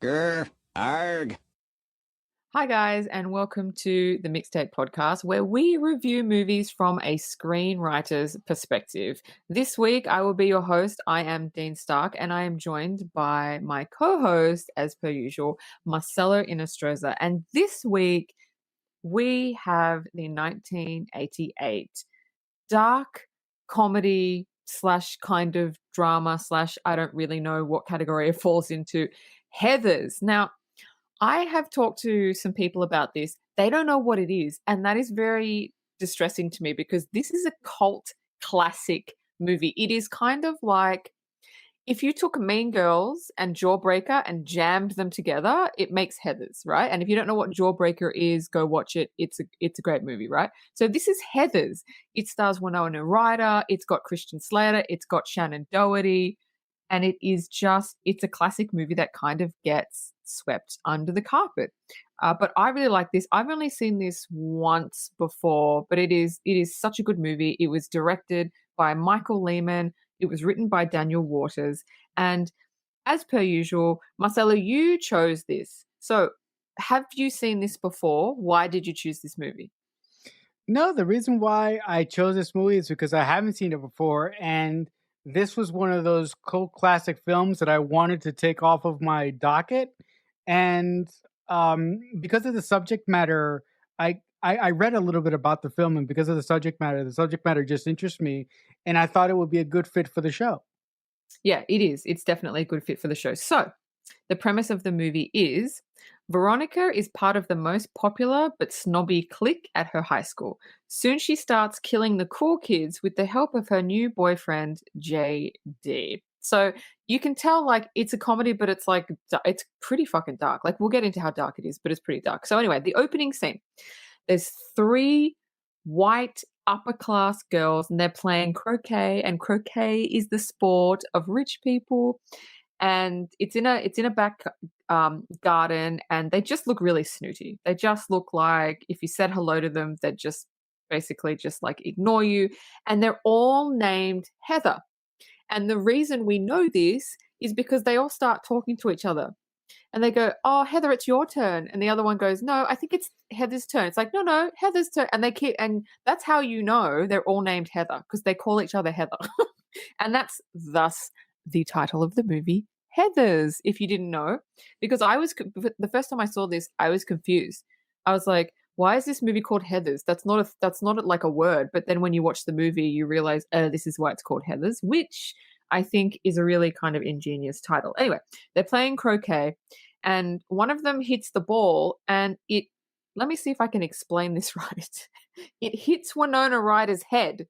Grr, arg. Hi, guys, and welcome to the Mixtape Podcast, where we review movies from a screenwriter's perspective. This week, I will be your host. I am Dean Stark, and I am joined by my co host, as per usual, Marcelo Inostroza. And this week, we have the 1988 dark comedy slash kind of drama slash I don't really know what category it falls into, Heathers. Now, I have talked to some people about this. They don't know what it is. And that is very distressing to me because this is a cult classic movie. It is kind of like if you took Mean Girls and Jawbreaker and jammed them together, it makes Heathers, right? And if you don't know what Jawbreaker is, go watch it. It's a great movie, right? So this is Heathers. It stars Winona Ryder. It's got Christian Slater. It's got Shannon Doherty. And it's a classic movie that kind of gets swept under the carpet. But I really like this. I've only seen this once before, but it is such a good movie. It was directed by Michael Lehman. It was written by Daniel Waters. And as per usual, Marcelo, you chose this. So have you seen this before? Why did you choose this movie? No, the reason why I chose this movie is because I haven't seen it before, and this was one of those cult classic films that I wanted to take off of my docket. And because of the subject matter, I read a little bit about the film, and because of the subject matter just interests me, and I thought it would be a good fit for the show. Yeah, it is. It's definitely a good fit for the show. So, the premise of the movie is Veronica is part of the most popular but snobby clique at her high school. Soon she starts killing the cool kids with the help of her new boyfriend, JD. So, you can tell like it's a comedy, but it's pretty fucking dark. Like, we'll get into how dark it is, but it's pretty dark. So, anyway, the opening scene, there's three white upper class girls and they're playing croquet, and croquet is the sport of rich people, and it's in a back garden, and they just look really snooty. They just look like if you said hello to them, they'd just basically just like ignore you, and they're all named Heather. And the reason we know this is because they all start talking to each other. And they go, "Oh, Heather, it's your turn." And the other one goes, "No, I think it's Heather's turn." It's like, "No, no, Heather's turn." And that's how you know they're all named Heather because they call each other Heather. And that's thus the title of the movie, Heathers, if you didn't know. Because the first time I saw this, I was confused. I was like, why is this movie called Heathers? That's not like a word. But then when you watch the movie, you realize, this is why it's called Heathers, which I think is a really kind of ingenious title. Anyway, they're playing croquet, and one of them hits the ball, and let me see if I can explain this right. It hits Winona Ryder's head.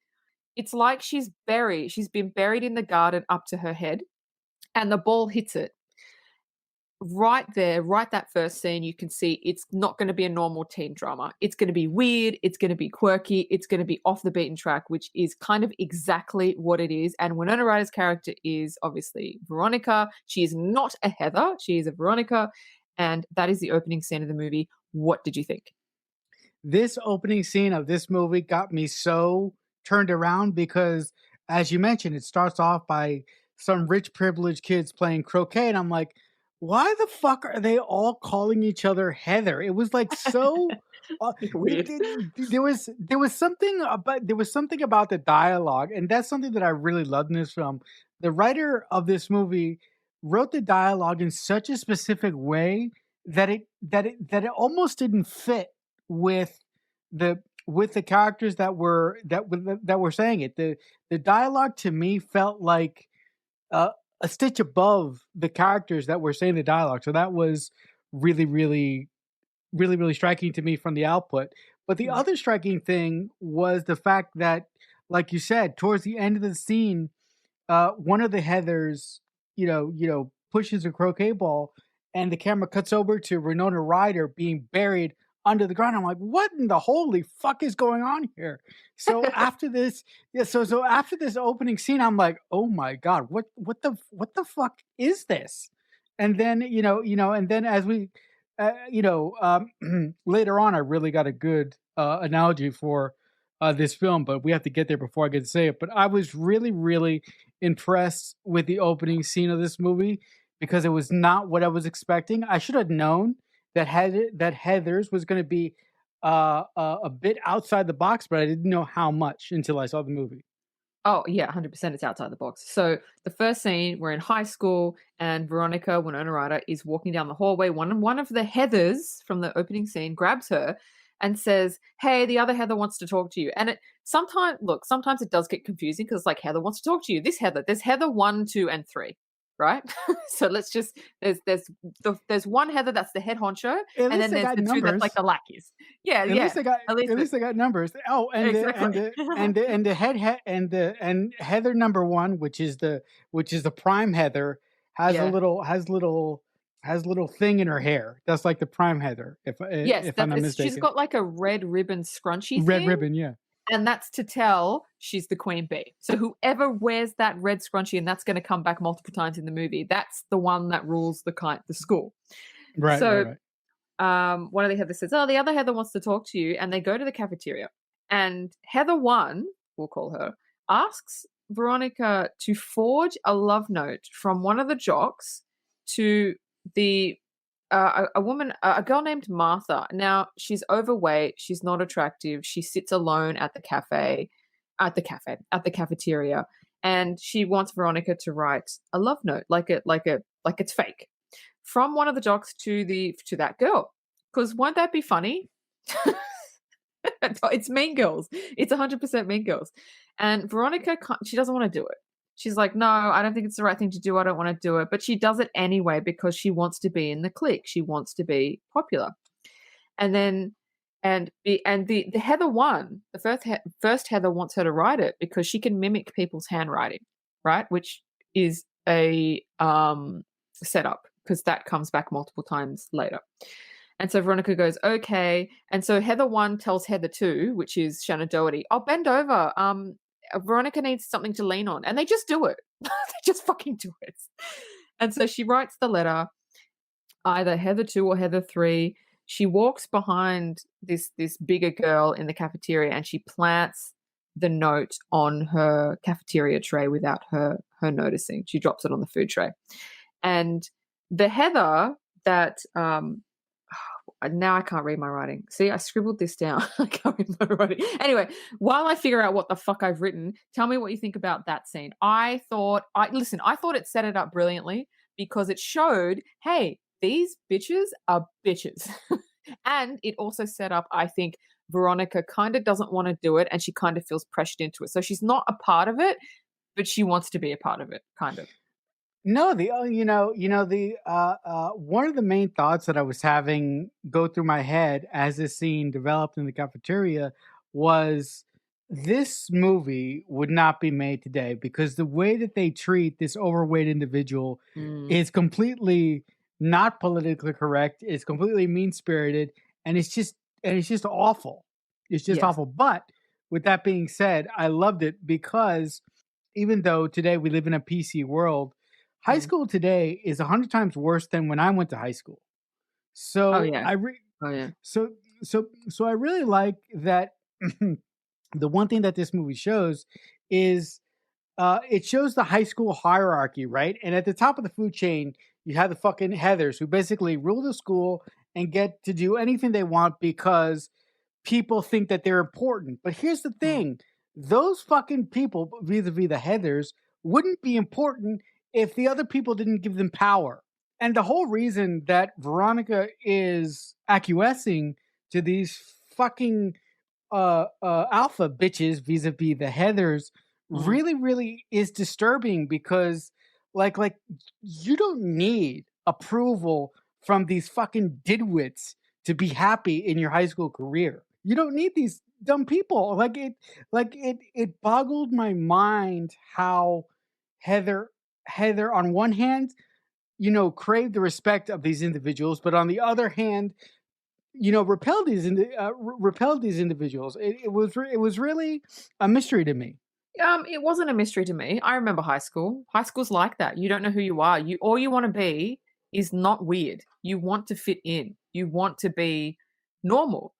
It's like she's buried. She's been buried in the garden up to her head, and the ball hits it. Right there, right that first scene, you can see it's not going to be a normal teen drama. It's going to be weird. It's going to be quirky. It's going to be off the beaten track, which is kind of exactly what it is. And Winona Ryder's character is obviously Veronica. She is not a Heather. She is a Veronica. And that is the opening scene of the movie. What did you think? This opening scene of this movie got me so turned around because, as you mentioned, it starts off by some rich privileged kids playing croquet, and I'm like, why the fuck are they all calling each other Heather? It was like so Weird. there was something about the dialogue, and that's something that I really loved in this film. The writer of this movie wrote the dialogue in such a specific way that it almost didn't fit with the characters that were saying it. The dialogue to me felt like uh, a stitch above the characters that were saying the dialogue. So that was really, really, really, really striking to me from the output. But the Mm. other striking thing was the fact that, like you said, towards the end of the scene, one of the Heathers, pushes a croquet ball, and the camera cuts over to Winona Ryder being buried under the ground. I'm like, what in the holy fuck is going on here? So after this, yeah, so after this opening scene, I'm like, oh my god, what the fuck is this? And then and then as we, later on, I really got a good analogy for this film, but we have to get there before I get to say it. But I was really, really impressed with the opening scene of this movie because it was not what I was expecting. I should have known that Heather's was going to be a bit outside the box, but I didn't know how much until I saw the movie. Oh, yeah, 100% it's outside the box. So the first scene, we're in high school, and Veronica, Winona Ryder, is walking down the hallway. One of the Heathers from the opening scene grabs her and says, "Hey, the other Heather wants to talk to you." And sometimes it does get confusing because like Heather wants to talk to you. This Heather, there's Heather 1, 2, and 3, right? So let's just there's one Heather that's the head honcho, At and least then they there's got the two that's like numbers. the lackeys. Yeah, At yeah. least they got At least at least they got numbers. Oh, exactly. and Heather number one, which is the prime Heather, has a Yeah. little thing in her hair. That's like the prime Heather, Yes, if I'm that's not she's mistaken. got like a red ribbon scrunchy Red thing, ribbon, yeah. and that's to tell she's the queen bee. So whoever wears that red scrunchie, and that's gonna come back multiple times in the movie, that's the one that rules the school. Right, right, So, right. one of the Heather says, "Oh, the other Heather wants to talk to you," and they go to the cafeteria. And Heather 1, we'll call her, asks Veronica to forge a love note from one of the jocks to the a woman, a girl named Martha. Now she's overweight. She's not attractive. She sits alone at the cafeteria, and she wants Veronica to write a love note, like it's fake, from one of the jocks to that girl. Because won't that be funny? It's Mean Girls. It's 100% Mean Girls. And Veronica, she doesn't want to do it. She's like, no, I don't think it's the right thing to do. I don't want to do it. But she does it anyway because she wants to be in the clique. She wants to be popular. And then, the Heather 1, the first Heather wants her to write it because she can mimic people's handwriting, right? Which is a setup because that comes back multiple times later. And so Veronica goes, okay. And so Heather 1 tells Heather 2, which is Shannon Doherty, I'll bend over. Veronica needs something to lean on. And they just do it. They just fucking do it. And so she writes the letter, either Heather 2 or Heather 3. She walks behind this bigger girl in the cafeteria and she plants the note on her cafeteria tray without her noticing. She drops it on the food tray. And the Heather that now I can't read my writing. See, I scribbled this down. I can't read my writing. Anyway, while I figure out what the fuck I've written, tell me what you think about that scene. I thought it set it up brilliantly because it showed, hey, these bitches are bitches. And it also set up, I think, Veronica kind of doesn't want to do it and she kind of feels pressured into it. So she's not a part of it, but she wants to be a part of it, kind of. No, the the one of the main thoughts that I was having go through my head as this scene developed in the cafeteria was this movie would not be made today because the way that they treat this overweight individual Mm, is completely not politically correct. It's completely mean spirited, and it's just awful. It's just yes. awful. But with that being said, I loved it because even though today we live in a PC world, high Mm. school today is 100 times worse than when I went to high school. Oh, So yeah. I re- Oh, yeah. so so I really like that. The one thing that this movie shows is it shows the high school hierarchy, right? And at the top of the food chain, you have the fucking Heathers who basically rule the school and get to do anything they want because people think that they're important. But here's the Mm. thing, those fucking people, vis-a-vis the Heathers, wouldn't be important if the other people didn't give them power. And the whole reason that Veronica is acquiescing to these fucking alpha bitches vis-a-vis the Heathers Mm. really is disturbing because like you don't need approval from these fucking didwits to be happy in your high school career. You don't need these dumb people. It boggled my mind how Heather Heather on one hand, craved the respect of these individuals, but on the other hand, repelled these individuals. It was really a mystery to me. It wasn't a mystery to me. I remember high school. High school's like that. You don't know who you are. All you want to be is not weird. You want to fit in. You want to be normal.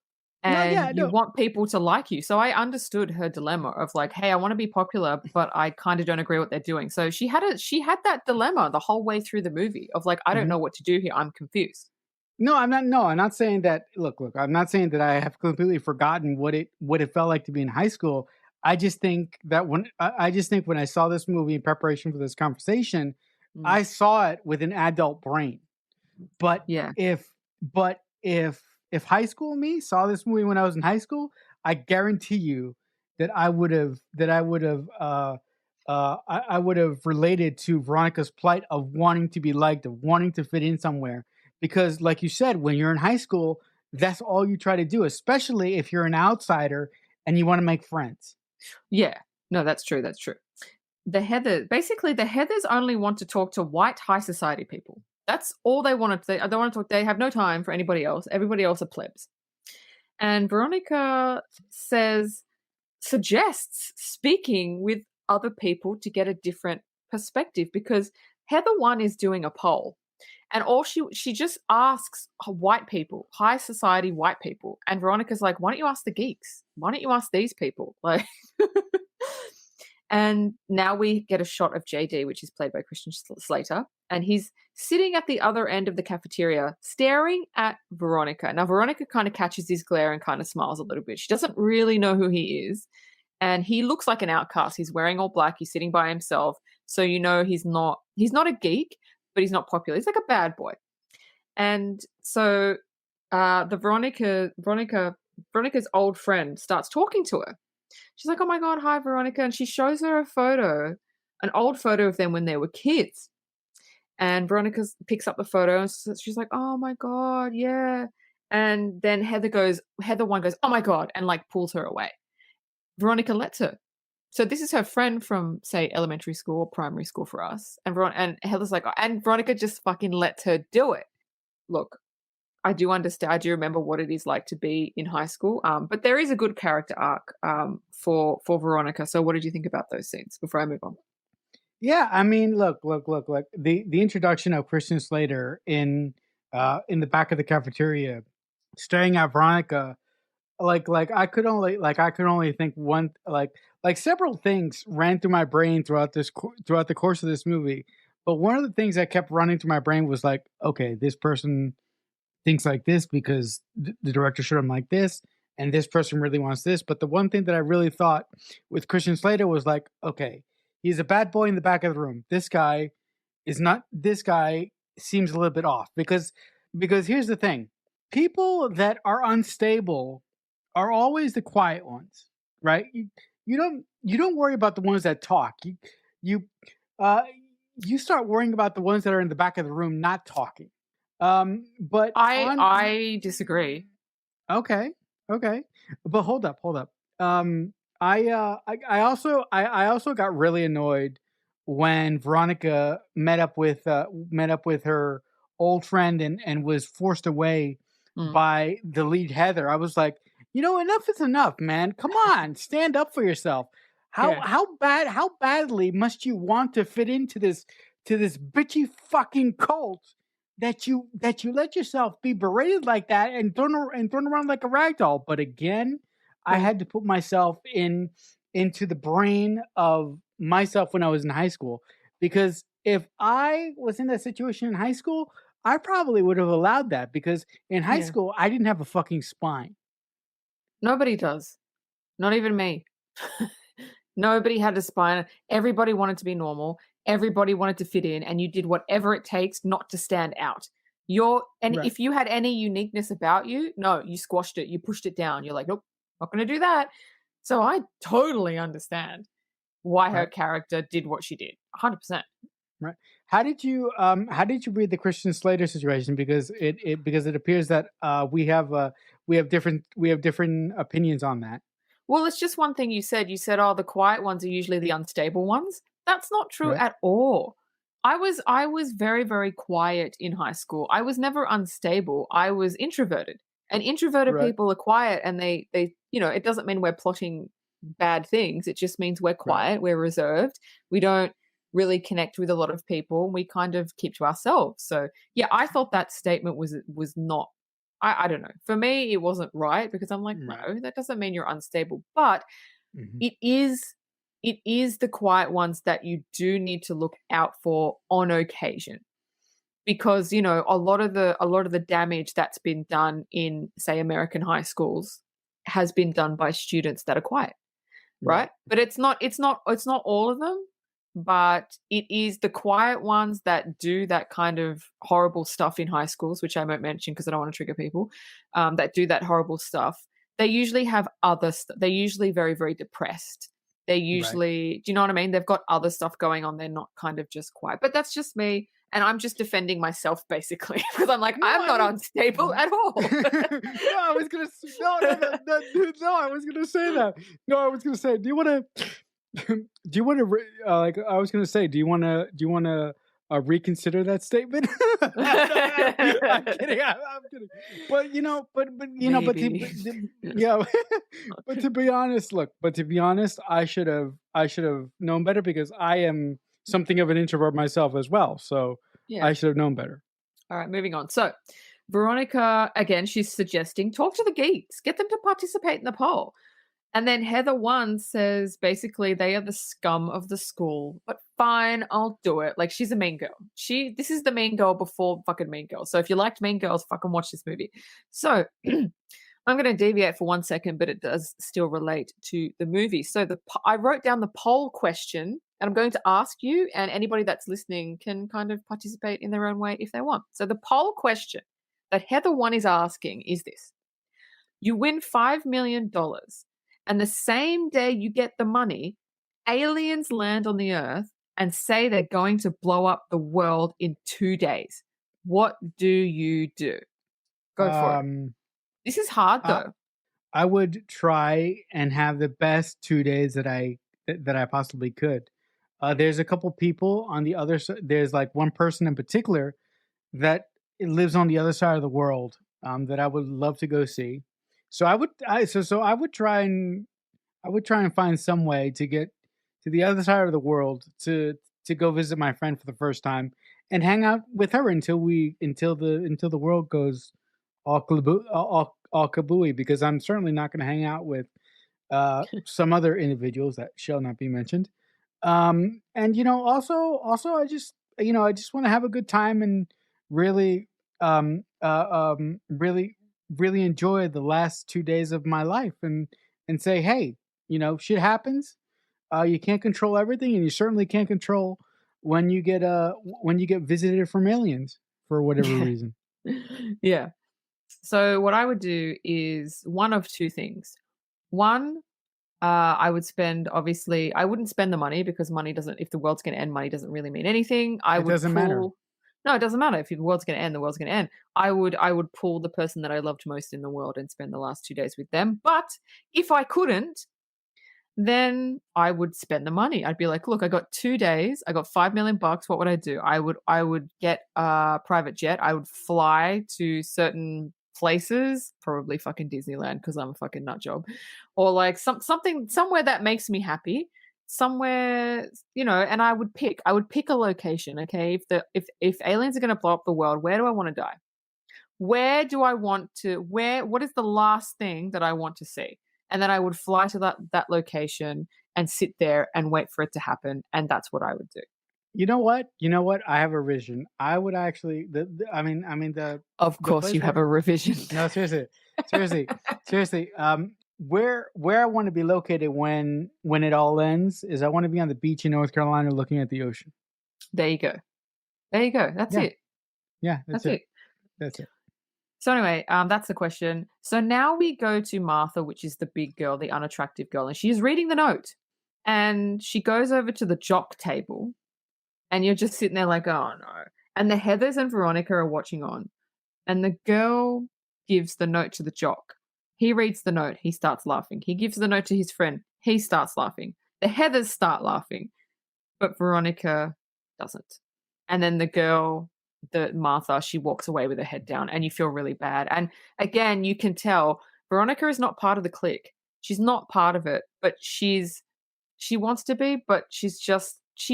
No, and yeah, you no. want people to like you. So I understood her dilemma of like, hey, I want to be popular, but I kind of don't agree what they're doing. So she had that dilemma the whole way through the movie of like, I don't Mhm. know what to do here. I'm confused. No, I'm not. No, I'm not saying that. Look. I'm not saying that I have completely forgotten what it felt like to be in high school. I just think that I just think when I saw this movie in preparation for this conversation, Mm, I saw it with an adult brain. But yeah. if but if high school me saw this movie when I was in high school, I guarantee you that I would have related to Veronica's plight of wanting to be liked, of wanting to fit in somewhere. Because like you said, when you're in high school, that's all you try to do, especially if you're an outsider and you want to make friends. Yeah. No, that's true. That's true. Basically, the Heathers only want to talk to white high society people. That's all they want to. They don't want to talk. They have no time for anybody else. Everybody else are plebs. And Veronica suggests speaking with other people to get a different perspective because Heather one is doing a poll. And all she just asks white people, high society white people. And Veronica's like, why don't you ask the geeks? Why don't you ask these people? Like And now we get a shot of JD, which is played by Christian Slater, and he's sitting at the other end of the cafeteria staring at Veronica. Now, Veronica kind of catches his glare and kind of smiles a little bit. She doesn't really know who he is, and he looks like an outcast. He's wearing all black, he's sitting by himself, so you know he's not a geek, but he's not popular. He's like a bad boy. And so the Veronica's old friend starts talking to her. She's like, "Oh my god, hi Veronica," and she shows her a photo, an old photo of them when they were kids. And Veronica picks up the photo and she's like, "Oh my god, yeah." And then Heather one goes, "Oh my god," and like pulls her away. Veronica lets her. So this is her friend from say elementary school or primary school for us. And Heather's like, and Veronica just fucking lets her do it. Look, I do understand. I do remember what it is like to be in high school. But there is a good character arc for Veronica. So, what did you think about those scenes before I move on? Yeah, I mean, look. The introduction of Christian Slater in the back of the cafeteria, staring at Veronica, I could only think one like several things ran through my brain throughout the course of this movie. But one of the things that kept running through my brain was like, okay, this person thinks like this because the director showed him like this, and this person really wants this. But the one thing that I really thought with Christian Slater was like, okay, he's a bad boy in the back of the room. This guy is not. This guy seems a little bit off because here's the thing: people that are unstable are always the quiet ones, right? You don't worry about the ones that talk. You uh you start worrying about the ones that are in the back of the room not talking. But on I disagree. Okay, okay, but hold up. I also got really annoyed when Veronica met up with her old friend and was forced away Mm, by the lead Heather. I was like, you know, enough is enough, man. Come on, stand up for yourself. yeah, How badly must you want to fit into this bitchy fucking cult that you let yourself be berated like that and thrown around like a rag doll. But again, I yeah, had to put myself into the brain of myself when I was in high school, because if I was in that situation in high school, I probably would have allowed that, because in high yeah. school I didn't have a fucking spine. Nobody does. Not even me. Nobody had a spine. Everybody wanted to be normal. Everybody wanted to fit in, and you did whatever it takes not to stand out. And Right. if you had any uniqueness about you, no, you squashed it. You pushed it down. You're like, nope, not going to do that. So I totally understand why her Right. character did what she did. 100%. Right. How did you read the Christian Slater situation? Because it appears that we have different opinions on that. Well, it's just one thing you said. You said, "Oh, the quiet ones are usually the unstable ones." That's not true Right. at all. I was very, very quiet in high school. I was never unstable. I was introverted. And introverted Right. people are quiet and it doesn't mean we're plotting bad things. It just means we're Right. quiet, we're reserved. We don't really connect with a lot of people. We kind of keep to ourselves. So, yeah, I thought that statement was not I don't know. For me, it wasn't right because I'm like, Right. no, that doesn't mean you're unstable. But Mhm. it is the quiet ones that you do need to look out for on occasion. Because, a lot of the damage that's been done in, say, American high schools has been done by students that are quiet. Right. Right? But it's not all of them, but it is the quiet ones that do that kind of horrible stuff in high schools, which I won't mention because I don't wanna trigger people, that do that horrible stuff. They usually have they're usually very, very depressed. They're Right. usually do you know what I mean? They've got other stuff going on, they're not kind of just quiet. But that's just me, and I'm just defending myself basically because I'm like, No, "I'm I not mean, unstable mhm. at all." No, I was gonna no, no, no, no, dude, no, I was gonna say that. No, I was gonna say, do you wanna do you wanna like, I was gonna say, reconsider that statement? I'm kidding, I'm kidding. But, Maybe. yeah, but to be honest, I should have known better because I am something of an introvert myself as well, so Yeah. I should have known better. All right, moving on. So, Veronica, again, she's suggesting talk to the geeks, get them to participate in the poll. And then Heather One says basically they are the scum of the school, but fine, I'll do it. Like she's a mean girl. This is the mean girl before fucking Mean Girls. So if you liked Mean Girls, fucking watch this movie. So I'm going to deviate for 1 second, but it does still relate to the movie. So I wrote down the poll question, and I'm going to ask you, and anybody that's listening can kind of participate in their own way if they want. So the poll question that Heather One is asking is this: you win $5 million, and the same day you get the money, aliens land on the Earth and say they're going to blow up the world in 2 days. What do you do? Go for it. Um, This is hard I though. I would try and have the best 2 days that I possibly could. There's a couple people on the other side. There's like one person in particular that lives on the other side of the world, that I would love to go see. So I would try and find some way to get to the other side of the world to go visit my friend for the first time and hang out with her until the world goes all kabooey, because I'm certainly not going to hang out with some other individuals that shall not be mentioned. And I just want to have a good time and really, really enjoy the last 2 days of my life, and say, hey, shit happens. You can't control everything, and you certainly can't control when you get visited from aliens for whatever Yeah. reason. Yeah. So what I would do is one of two things. One, I would spend obviously I wouldn't spend the money because money doesn't if the world's gonna end, money doesn't really mean anything. I It would doesn't matter. pull No, it doesn't matter. If the world's gonna end, the world's gonna end. I would pull the person that I loved most in the world and spend the last 2 days with them. But if I couldn't, then I would spend the money. I'd be like, "Look, I got 2 days. I got 5 million bucks. What would I do?" I would get a private jet. I would fly to certain places, probably fucking Disneyland because I'm a fucking nut job, or like something somewhere that makes me happy. Somewhere, and I would pick a location, okay? If aliens are gonna blow up the world, where do I wanna die? What is the last thing that I want to see? And then I would fly to that location and sit there and wait for it to happen, and that's what I would do. You know what? You know what? I have a vision. I would actually Of the course, place you have where a revision. no, seriously. Seriously. Seriously. Where I want to be located when it all ends is I want to be on the beach in North Carolina looking at the ocean. There you go. There you go. That's Yeah. it. Yeah, that's That's it. it. That's it. So anyway, that's the question. So now we go to Martha, which is the big girl, the unattractive girl, and she's reading the note. And she goes over to the jock table, and you're just sitting there like, "Oh no." And the Heathers and Veronica are watching on. And the girl gives the note to the jock. He reads the note. He starts laughing. He gives the note to his friend. He starts laughing. The Heathers start laughing, but Veronica doesn't. And then the Martha, she walks away with her head down, and you feel really bad. And again, you can tell Veronica is not part of the clique. She's not part of it, but she wants to be, but she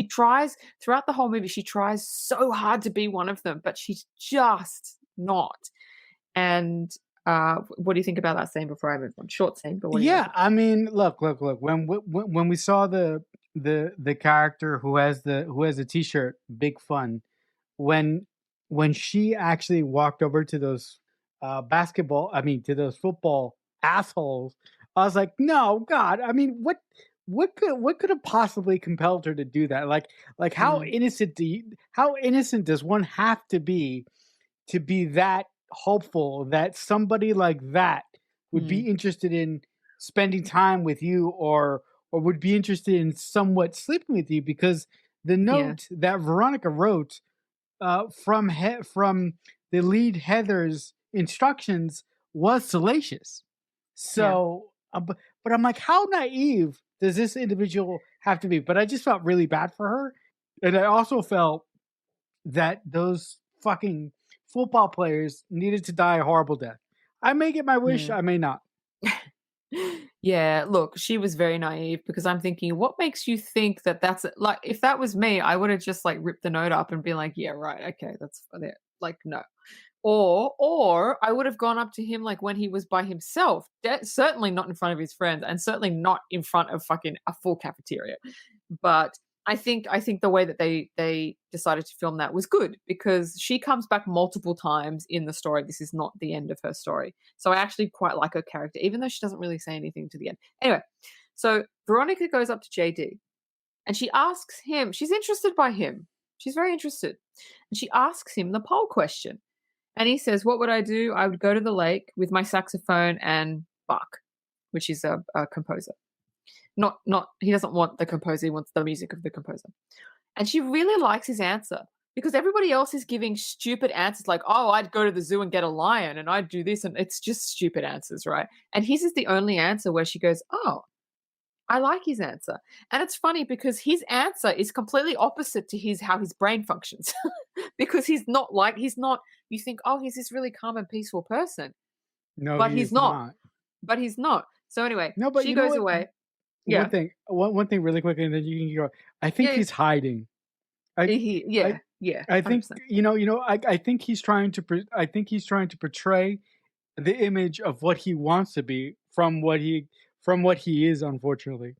tries throughout the whole movie. She tries so hard to be one of them, but she's just not. And what do you think about that scene before I move on? Short scene, but what do you Yeah, think? I mean, look. When we saw the character who has the T-shirt, big fun. When when she actually walked over to those to those football assholes, I was like, no, God. I mean, what could have possibly compelled her to do that? Like Mm, how innocent does one have to be that hopeful that somebody like that would mm, be interested in spending time with you, or would be interested in somewhat sleeping with you, because the yeah, note that Veronica wrote from the lead Heather's instructions was salacious. yeah. So, but I'm like, how naive does this individual have to be? But I just felt really bad for her, and I also felt that those fucking football players needed to die a horrible death. I may get my wish, Mm. I may not. Yeah, look, she was very naive because I'm thinking, what makes you think that that's like, if that was me, I would have just like ripped the note up and been like, yeah, right, okay, that's it. Like, no. Or I would have gone up to him like when he was by himself. Certainly not in front of his friends, and certainly not in front of fucking a full cafeteria. But I think the way that they decided to film that was good because she comes back multiple times in the story. This is not the end of her story. So I actually quite like her character, even though she doesn't really say anything to the end. Anyway, so Veronica goes up to JD and she asks him, she's interested by him. She's very interested. And she asks him the poll question. And he says, "What would I do? I would go to the lake with my saxophone and Bach, which is a composer. Not he doesn't want the composer, he wants the music of the composer." And she really likes his answer because everybody else is giving stupid answers like, "Oh, I'd go to the zoo and get a lion and I'd do this," and it's just stupid answers, right? And his is the only answer where she goes, "Oh, I like his answer." And it's funny because his answer is completely opposite to his how his brain functions. Because he's not you think, "Oh, he's this really calm and peaceful person." No, But he he's is not. not. But he's not. So anyway, No, but she you know goes what? away. One Yeah. thing, one thing, really quick, and then you can go. I think Yeah, yeah. he's hiding. I, I, Yeah, I think 100%. I think he's trying to. I think he's trying to portray the image of what he wants to be from what he is. Unfortunately,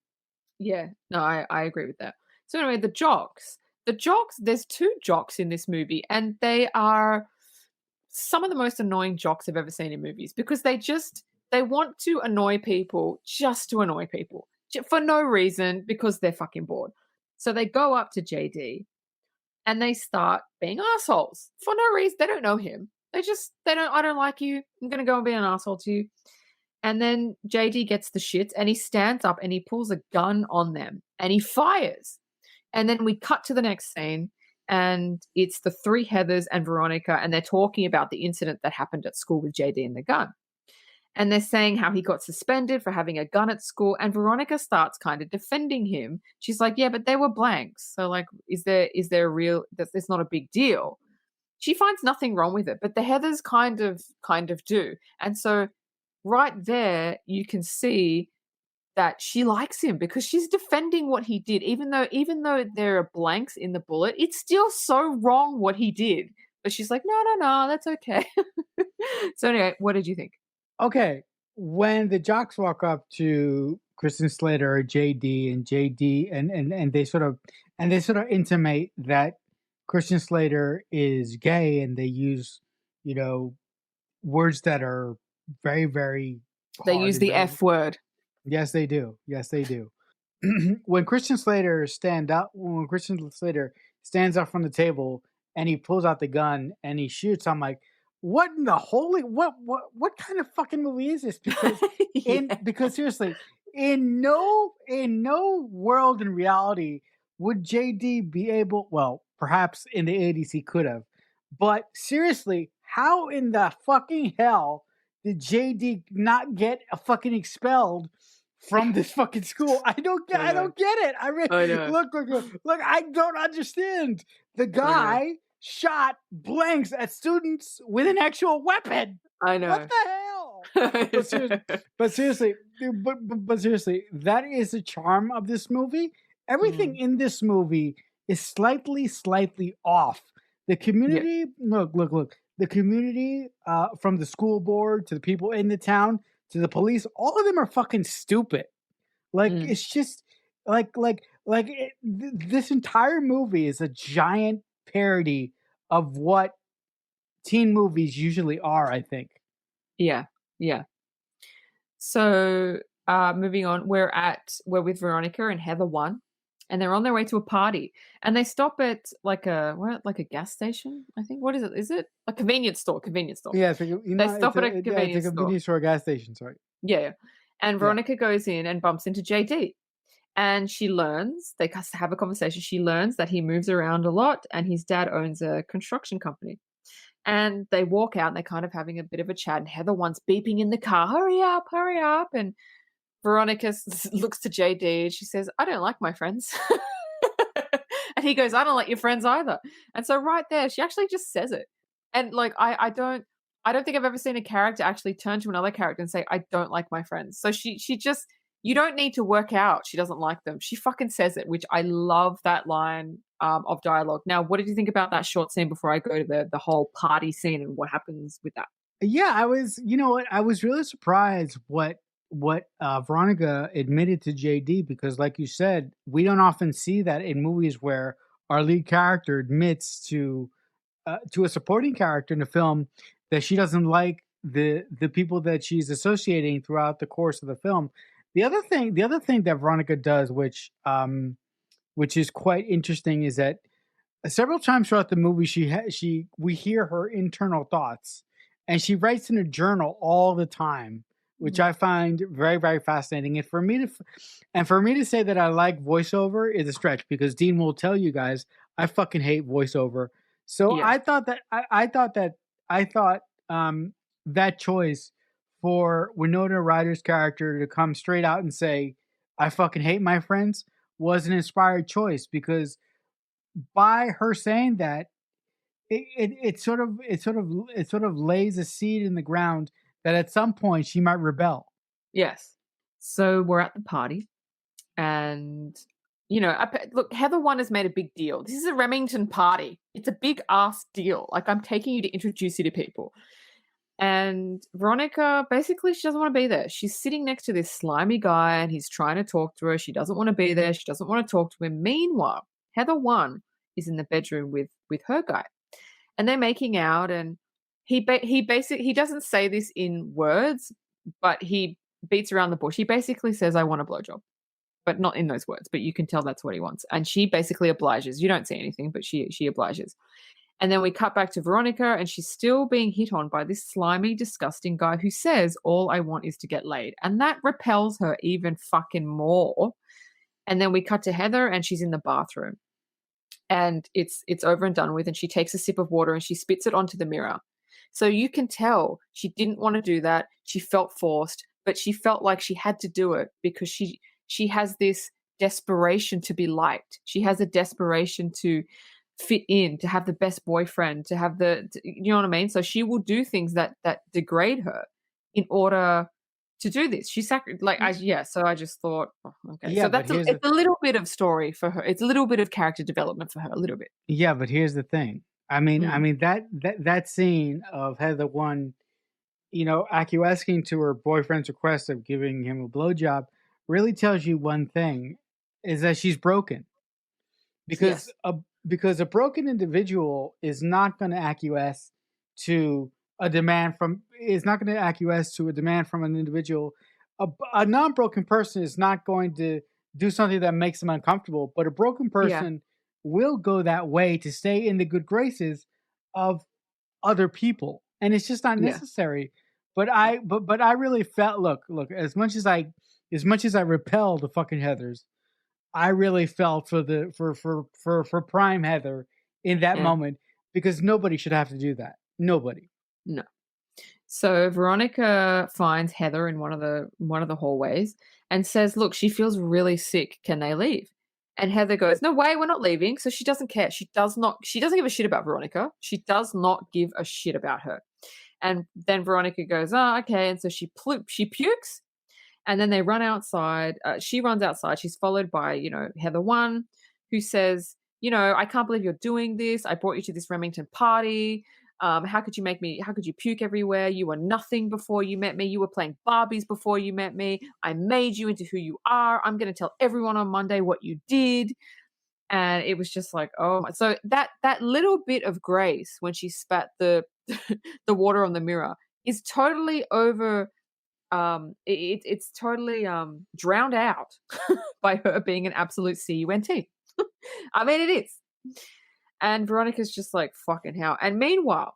Yeah. No, I agree with that. So anyway, the jocks. The jocks, there's 2 jocks in this movie, and they are some of the most annoying jocks I've ever seen in movies because they want to annoy people just to annoy people for no reason because they're fucking bored. So they go up to JD and they start being assholes for no reason. They don't know him. They don't. I don't like you. I'm gonna go and be an asshole to you. And then JD gets the shits and he stands up and he pulls a gun on them and he fires. And then we cut to the next scene and it's the 3 Heathers and Veronica and they're talking about the incident that happened at school with JD and the gun. And they're saying how he got suspended for having a gun at school. And Veronica starts kind of defending him. She's like, yeah, but they were blanks. So like, is there a real, that's not a big deal. She finds nothing wrong with it, but the Heathers kind of do. And so right there, you can see that she likes him because she's defending what he did, even though there are blanks in the bullet, it's still so wrong what he did. But she's like, no, no, no, that's okay. So anyway, what did you think? okay. When the jocks walk up to Kristen Slater or JD, and JD and they sort of intimate that Christian Slater is gay, and they use, you know, words that are very, very They hard use and the very. F word. Yes, they do. Yes, they do. When Christian Slater stands up from the table and he pulls out the gun and he shoots, I'm like, what in the holy what kind of fucking movie is this? Yeah. Because seriously, in no world in reality would JD be able, well, perhaps in the 80s he could have, but seriously, how in the fucking hell did JD not get a fucking expelled from this fucking school? I I know. don't get it. I really I know. look, I don't understand. The I know. guy shot blanks at students with an actual weapon. I What know. the hell? But seriously, but seriously, but seriously, that is the charm of this movie. Everything Mm, in this movie is slightly off. The yeah. community, look. the community, from the school board to the people in the town to the police, all of them are fucking stupid. Like Mm. it's just this entire movie is a giant parody of what teen movies usually are, I think. Yeah. Yeah. So, moving on, we're with Veronica and Heather 1, and they're on their way to a party, and they stop at like a gas station, I think. What is it? Is it a convenience store? Convenience store. Yeah, it's like They stop at a it's a convenience store. convenience store gas station. Sorry. Yeah, yeah. And Yeah. Veronica goes in and bumps into JD, and they have a conversation. She learns that he moves around a lot, and his dad owns a construction company. And they walk out and they're kind of having a bit of a chat. And Heather One's beeping in the car, hurry up, hurry up. And Veronica looks to JD and she says, I don't like my friends. And he goes, I don't like your friends either. And so right there, she actually just says it. And like, I don't think I've ever seen a character actually turn to another character and say, I don't like my friends. So she just, you don't need to work out she doesn't like them. She fucking says it, which I love that line of dialogue. Now, what did you think about that short scene before I go to the whole party scene and what happens with that? Yeah, I was. You know what? I was really surprised what Veronica admitted to JD, because, like you said, we don't often see that in movies where our lead character admits to a supporting character in a film that she doesn't like the people that she's associating throughout the course of the film. The other thing that Veronica does, which is quite interesting, is that several times throughout the movie she we hear her internal thoughts, and she writes in a journal all the time, which Mm. I find very, very fascinating. And for me to say that I like voiceover is a stretch, because Dean will tell you guys I fucking hate voiceover. So Yeah. I thought that choice for Winona Ryder's character to come straight out and say I fucking hate my friends was an inspired choice, because by her saying that, it sort of lays a seed in the ground that at some point she might rebel. Yes. So we're at the party, and look, Heather One has made a big deal. This is a Remington party. It's a big ass deal. Like, I'm taking you to introduce you to people. And Veronica, basically, she doesn't want to be there. She's sitting next to this slimy guy and he's trying to talk to her. She doesn't want to be there. She doesn't want to talk to him. Meanwhile, Heather One is in the bedroom with her guy, and they're making out. And he doesn't say this in words, but he beats around the bush. He basically says, I want a blowjob, but not in those words, but you can tell that's what he wants. And she basically obliges. You don't see anything, but she obliges. And then we cut back to Veronica, and she's still being hit on by this slimy, disgusting guy who says, all I want is to get laid. And that repels her even fucking more. And then we cut to Heather, and she's in the bathroom. And it's over and done with, and she takes a sip of water and she spits it onto the mirror. So you can tell she didn't want to do that. She felt forced, but she felt like she had to do it because she has this desperation to be liked. She has a desperation to fit in, to have the best boyfriend, to have you know what I mean? So she will do things that degrade her in order to do this. So I just thought, oh, okay. Yeah, So but it's a little bit of story for her. It's a little bit of character development for her, a little bit. yeah, but here's the thing. I Mm. mean that scene of Heather One, acquiescing to her boyfriend's request of giving him a blowjob, really tells you one thing: is that she's broken. Because Yes. a broken individual is not going to acquiesce to a demand from a demand from an individual. A non-broken person is not going to do something that makes them uncomfortable, but a broken Yeah. person will go that way to stay in the good graces of other people, and it's just not Yeah. necessary. But I really felt, look, as much as I repel the fucking Heathers, I really felt for the for Prime Heather in that Yeah. moment, because nobody should have to do that. Nobody. No. So Veronica finds Heather in one of the hallways and says, "Look, she feels really sick. Can they leave?" And Heather goes, "No way, we're not leaving." So she doesn't care. She doesn't give a shit about Veronica. She does not give a shit about her. And then Veronica goes, "Oh, okay." And so she pukes, and then they run outside. She runs outside. She's followed by, Heather One, who says, "I can't believe you're doing this. I brought you to this Remington party. How could you puke everywhere? You were nothing before you met me. You were playing Barbies before you met me. I made you into who you are. I'm going to tell everyone on Monday what you did. And it was just like, oh my. So that little bit of grace when she spat the the water on the mirror is totally over. It's totally drowned out by her being an absolute cunt. I mean, it is. And Veronica's just like, fucking hell. And meanwhile,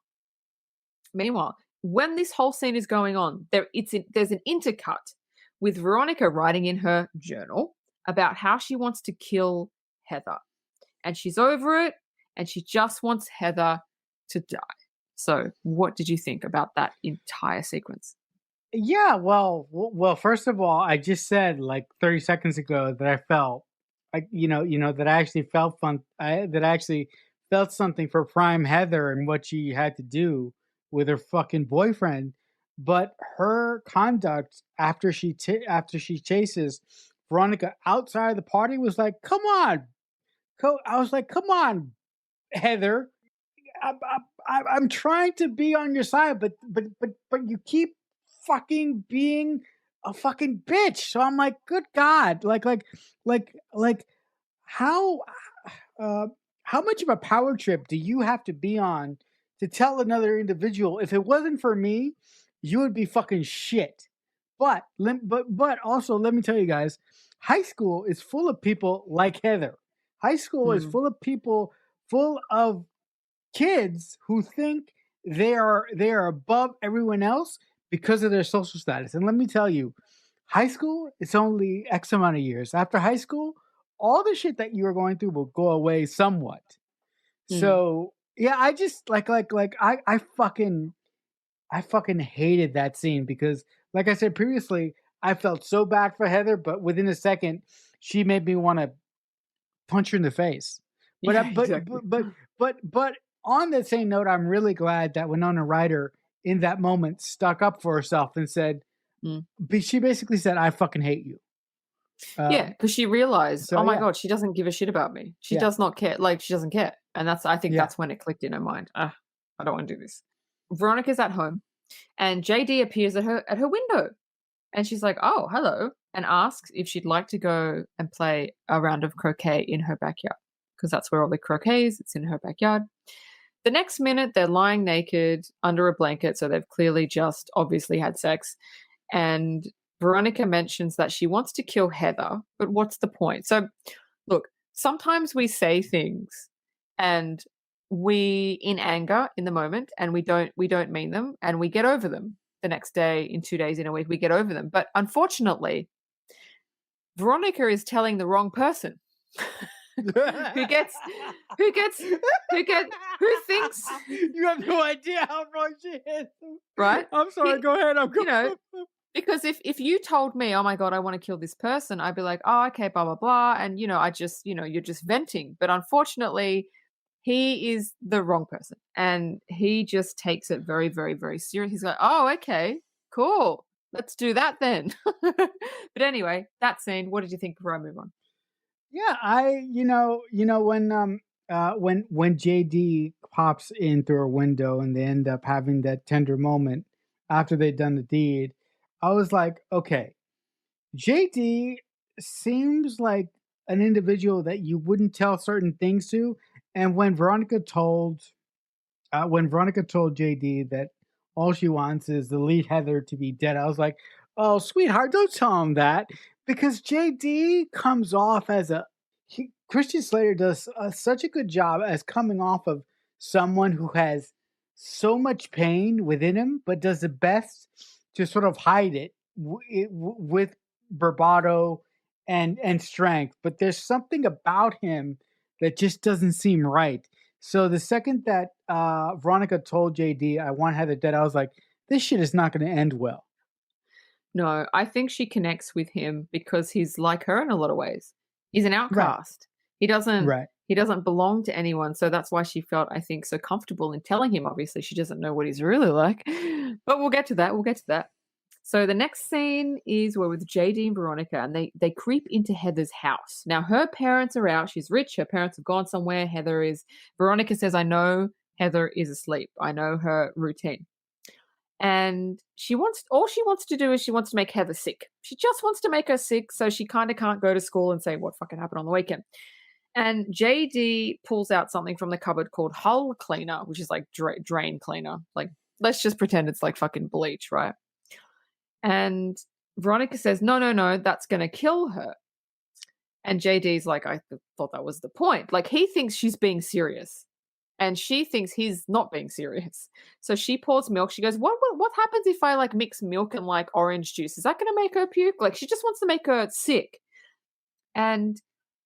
when this whole scene is going on, there's an intercut with Veronica writing in her journal about how she wants to kill Heather. And she's over it, and she just wants Heather to die. So what did you think about that entire sequence? Yeah, well, first of all, I just said like 30 seconds ago that I felt like that I actually felt that I actually felt something for Prime Heather and what she had to do with her fucking boyfriend, but her conduct after she chases Veronica outside of the party was like, come on, I was like, come on, Heather, I'm trying to be on your side, but you keep fucking being a fucking bitch. So I'm like, good God, like how uh how much of a power trip do you have to be on to tell another individual if it wasn't for me, you would be fucking shit. But also let me tell you guys, high school is full of people like Heather. High school is Mm, full of people, full of kids who think they are above everyone else because of their social status. And let me tell you, high school, it's only X amount of years. After high school, all the shit that you are going through will go away somewhat. mm. So yeah, I just I fucking hated that scene because, like I said previously, I felt so bad for Heather, but within a second, she made me want to punch her in the face. But Yeah, exactly. but on that same note, I'm really glad that Winona Ryder in that moment stuck up for herself and said, Mm. she basically said, "I fucking hate you." Yeah, Um, because she realized, so oh my yeah, God, she doesn't give a shit about me. She yeah, does not care. Like, she doesn't care. And I think yeah. that's when it clicked in her mind. Ah, I don't want to do this. Veronica's at home and JD appears at her window. And she's like, oh, hello. And asks if she'd like to go and play a round of croquet in her backyard. Because that's where all the croquet is. It's in her backyard. The next minute, they're lying naked under a blanket. So they've clearly just obviously had sex. And Veronica mentions that she wants to kill Heather, but what's the point? So, look, sometimes we say things and we in anger in the moment and we don't mean them and we get over them the next day, in 2 days, in a week, we get over them. But unfortunately, Veronica is telling the wrong person. who gets who gets who thinks, You have no idea how wrong she is. right? I'm sorry. He, Go ahead. I'm you know, going. because if you told me, oh my God, I want to kill this person, I'd be like, oh, okay, blah, blah, blah. And, I just, you're just venting. But unfortunately, he is the wrong person. And he just takes it very, very, very serious. He's like, oh, okay, cool. Let's do that then. But anyway, that scene, what did you think before I move on? Yeah, when JD pops in through a window and they end up having that tender moment after they've done the deed, I was like, okay, JD seems like an individual that you wouldn't tell certain things to. And when Veronica told JD that all she wants is the lead Heather to be dead, I was like, "Oh, sweetheart, don't tell him that," because JD comes off as Christian Slater does such a good job as coming off of someone who has so much pain within him, but does the best to sort of hide it with bravado and strength. But there's something about him that just doesn't seem right. So the second that Veronica told JD, "I want Heather dead," I was like, "This shit is not going to end well." No, I think she connects with him because he's like her in a lot of ways. He's an Right, outcast. He doesn't right. he doesn't belong to anyone, so that's why she felt, I think, so comfortable in telling him. Obviously, she doesn't know what he's really like. But we'll get to that. We'll get to that. So the next scene is we're with JD and Veronica, and they creep into Heather's house. Now her parents are out. She's rich. Her parents have gone somewhere. Veronica says, I know Heather is asleep. I know her routine. And all she wants to do is she wants to make Heather sick. She just wants to make her sick so she kind of can't go to school and say what fucking happened on the weekend. And JD pulls out something from the cupboard called hull cleaner, which is like drain cleaner. Like, let's just pretend it's like fucking bleach, right? And Veronica says, no, that's going to kill her. And JD's like, I thought that was the point. Like, he thinks she's being serious. And she thinks he's not being serious. So she pours milk. She goes, what happens if I like mix milk and like orange juice? Is that going to make her puke? Like, she just wants to make her sick. And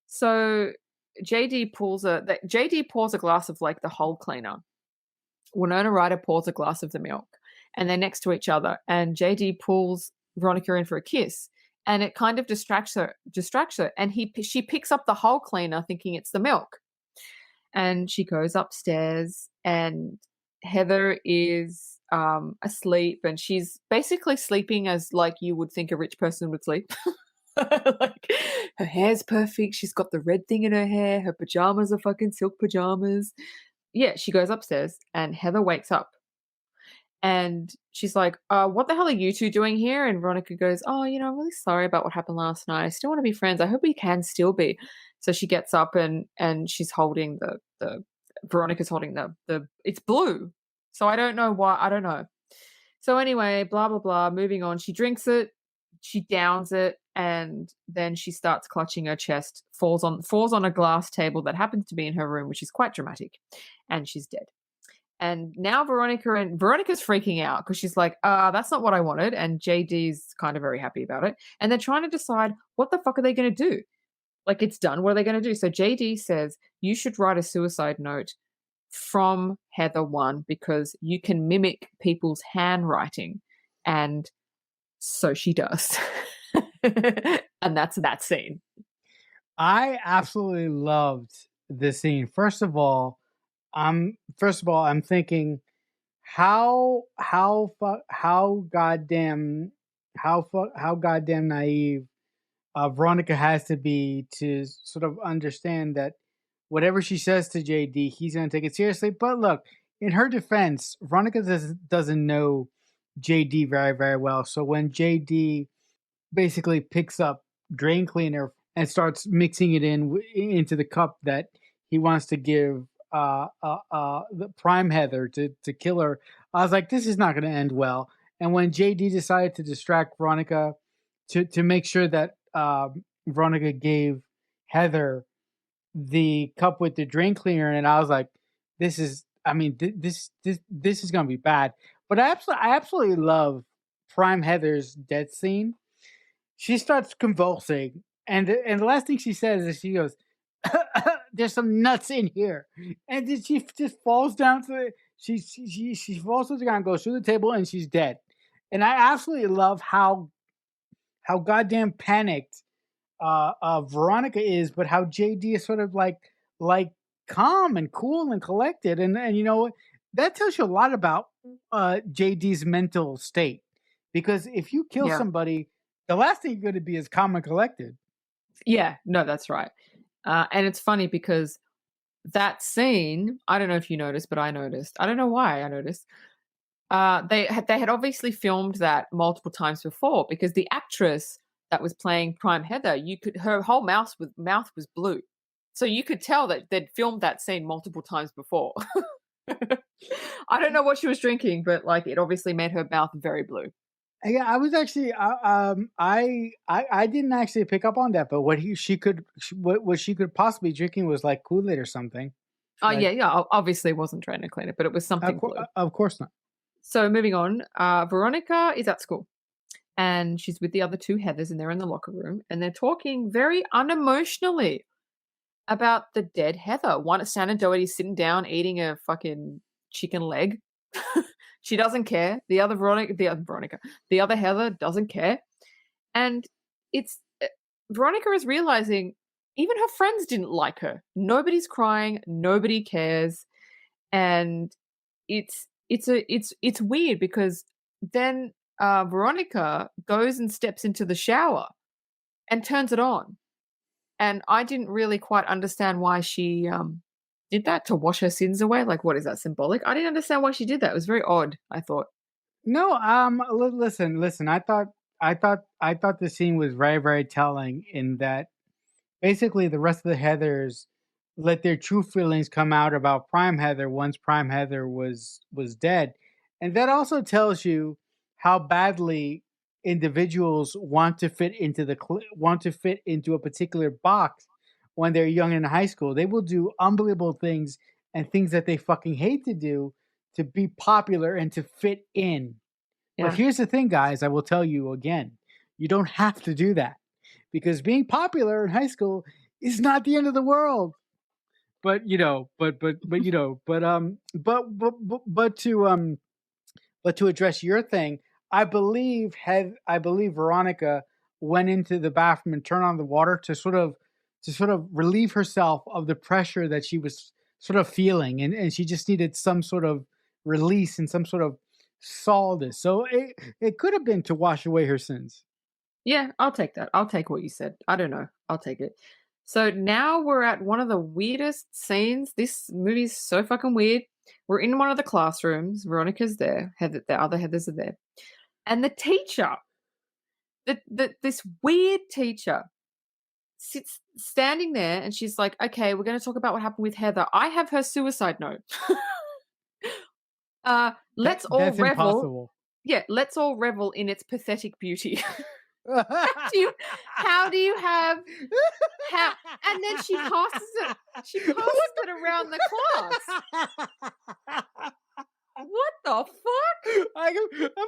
so JD pours a glass of like the hull cleaner. Winona Ryder pours a glass of the milk, and they're next to each other. And JD pulls Veronica in for a kiss, and it kind of distracts her. And she picks up the hull cleaner, thinking it's the milk. And she goes upstairs, and Heather is asleep, and she's basically sleeping as like you would think a rich person would sleep. Like, her hair's perfect. She's got the red thing in her hair. Her pajamas are fucking silk pajamas. Yeah, she goes upstairs, and Heather wakes up. And she's like, what the hell are you two doing here? And Veronica goes, oh, I'm really sorry about what happened last night. I still want to be friends. I hope we can still be. So she gets up and she's holding Veronica's holding the it's blue. So I don't know why. I don't know. So anyway, blah, blah, blah. Moving on. She drinks it. She downs it. And then she starts clutching her chest, falls on a glass table that happens to be in her room, which is quite dramatic. And she's dead. And now Veronica's freaking out because she's like, that's not what I wanted. And JD's kind of very happy about it. And they're trying to decide what the fuck are they going to do? Like, it's done. What are they going to do? So JD says, you should write a suicide note from Heather 1 because you can mimic people's handwriting. And so she does. And that's that scene. I absolutely loved this scene. First of all, I'm thinking how goddamn naive Veronica has to be to sort of understand that whatever she says to JD, he's going to take it seriously. But look, in her defense, Veronica doesn't know JD very, very well. So when JD basically picks up drain cleaner and starts mixing it into the cup that he wants to give the prime Heather to kill her, I was like, this is not going to end well. And when JD decided to distract Veronica to make sure that Veronica gave Heather the cup with the drain cleaner, and I was like, this is going to be bad. But I absolutely love prime Heather's death scene. She starts convulsing, and the last thing she says is she goes, "There's some nuts in here," and then she just falls down to she falls to the ground, goes through the table, and she's dead. And I absolutely love how goddamn panicked Veronica is, but how JD is sort of like calm and cool and collected, and that tells you a lot about JD's mental state, because if you kill somebody, the last thing you're going to be is calm and collected. Yeah, no, that's right. And it's funny because that scene, I don't know if you noticed, but I noticed. I don't know why I noticed. They had obviously filmed that multiple times before because the actress that was playing Prime Heather, her whole mouth was blue. So you could tell that they'd filmed that scene multiple times before. I don't know what she was drinking, but like it obviously made her mouth very blue. Yeah, I was actually I didn't actually pick up on that, but what she could possibly drinking was like Kool-Aid or something. Oh yeah, obviously it wasn't drain cleaner, but it was something blue. Of course not. So moving on, Veronica is at school and she's with the other two Heathers and they're in the locker room and they're talking very unemotionally about the dead Heather. One at Shannon Doherty's sitting down eating a fucking chicken leg. She doesn't care. The other Heather doesn't care. And Veronica is realizing even her friends didn't like her. Nobody's crying. Nobody cares. And it's weird because then Veronica goes and steps into the shower and turns it on. And I didn't really quite understand why she did that to wash her sins away. Like, what is that symbolic? I didn't understand why she did that. It was very odd, I thought. No, listen. I thought the scene was very, very telling in that basically the rest of the Heathers let their true feelings come out about Prime Heather once Prime Heather was dead, and that also tells you how badly individuals want to fit into want to fit into a particular box when they're young in high school. They will do unbelievable things and things that they fucking hate to do to be popular and to fit in. But Yeah. here's the thing, guys. I will tell you again: you don't have to do that because being popular in high school is not the end of the world. But you know, but you know, but to address your thing, I believe Veronica went into the bathroom and turned on the water to sort of relieve herself of the pressure that she was sort of feeling, and she just needed some sort of release and some sort of solace. So it could have been to wash away her sins. Yeah, I'll take that. I'll take what you said. I don't know. I'll take it. So now we're at one of the weirdest scenes. This movie's so fucking weird. We're in one of the classrooms. Veronica's there. Heather, the other Heathers are there. And the teacher, this weird teacher, sits standing there and she's like, okay, we're going to talk about what happened with Heather. I have her suicide note. Let's all That's revel. impossible. Yeah, let's all revel in its pathetic beauty. do you, how do you have how and then she passes it around the class. What the fuck?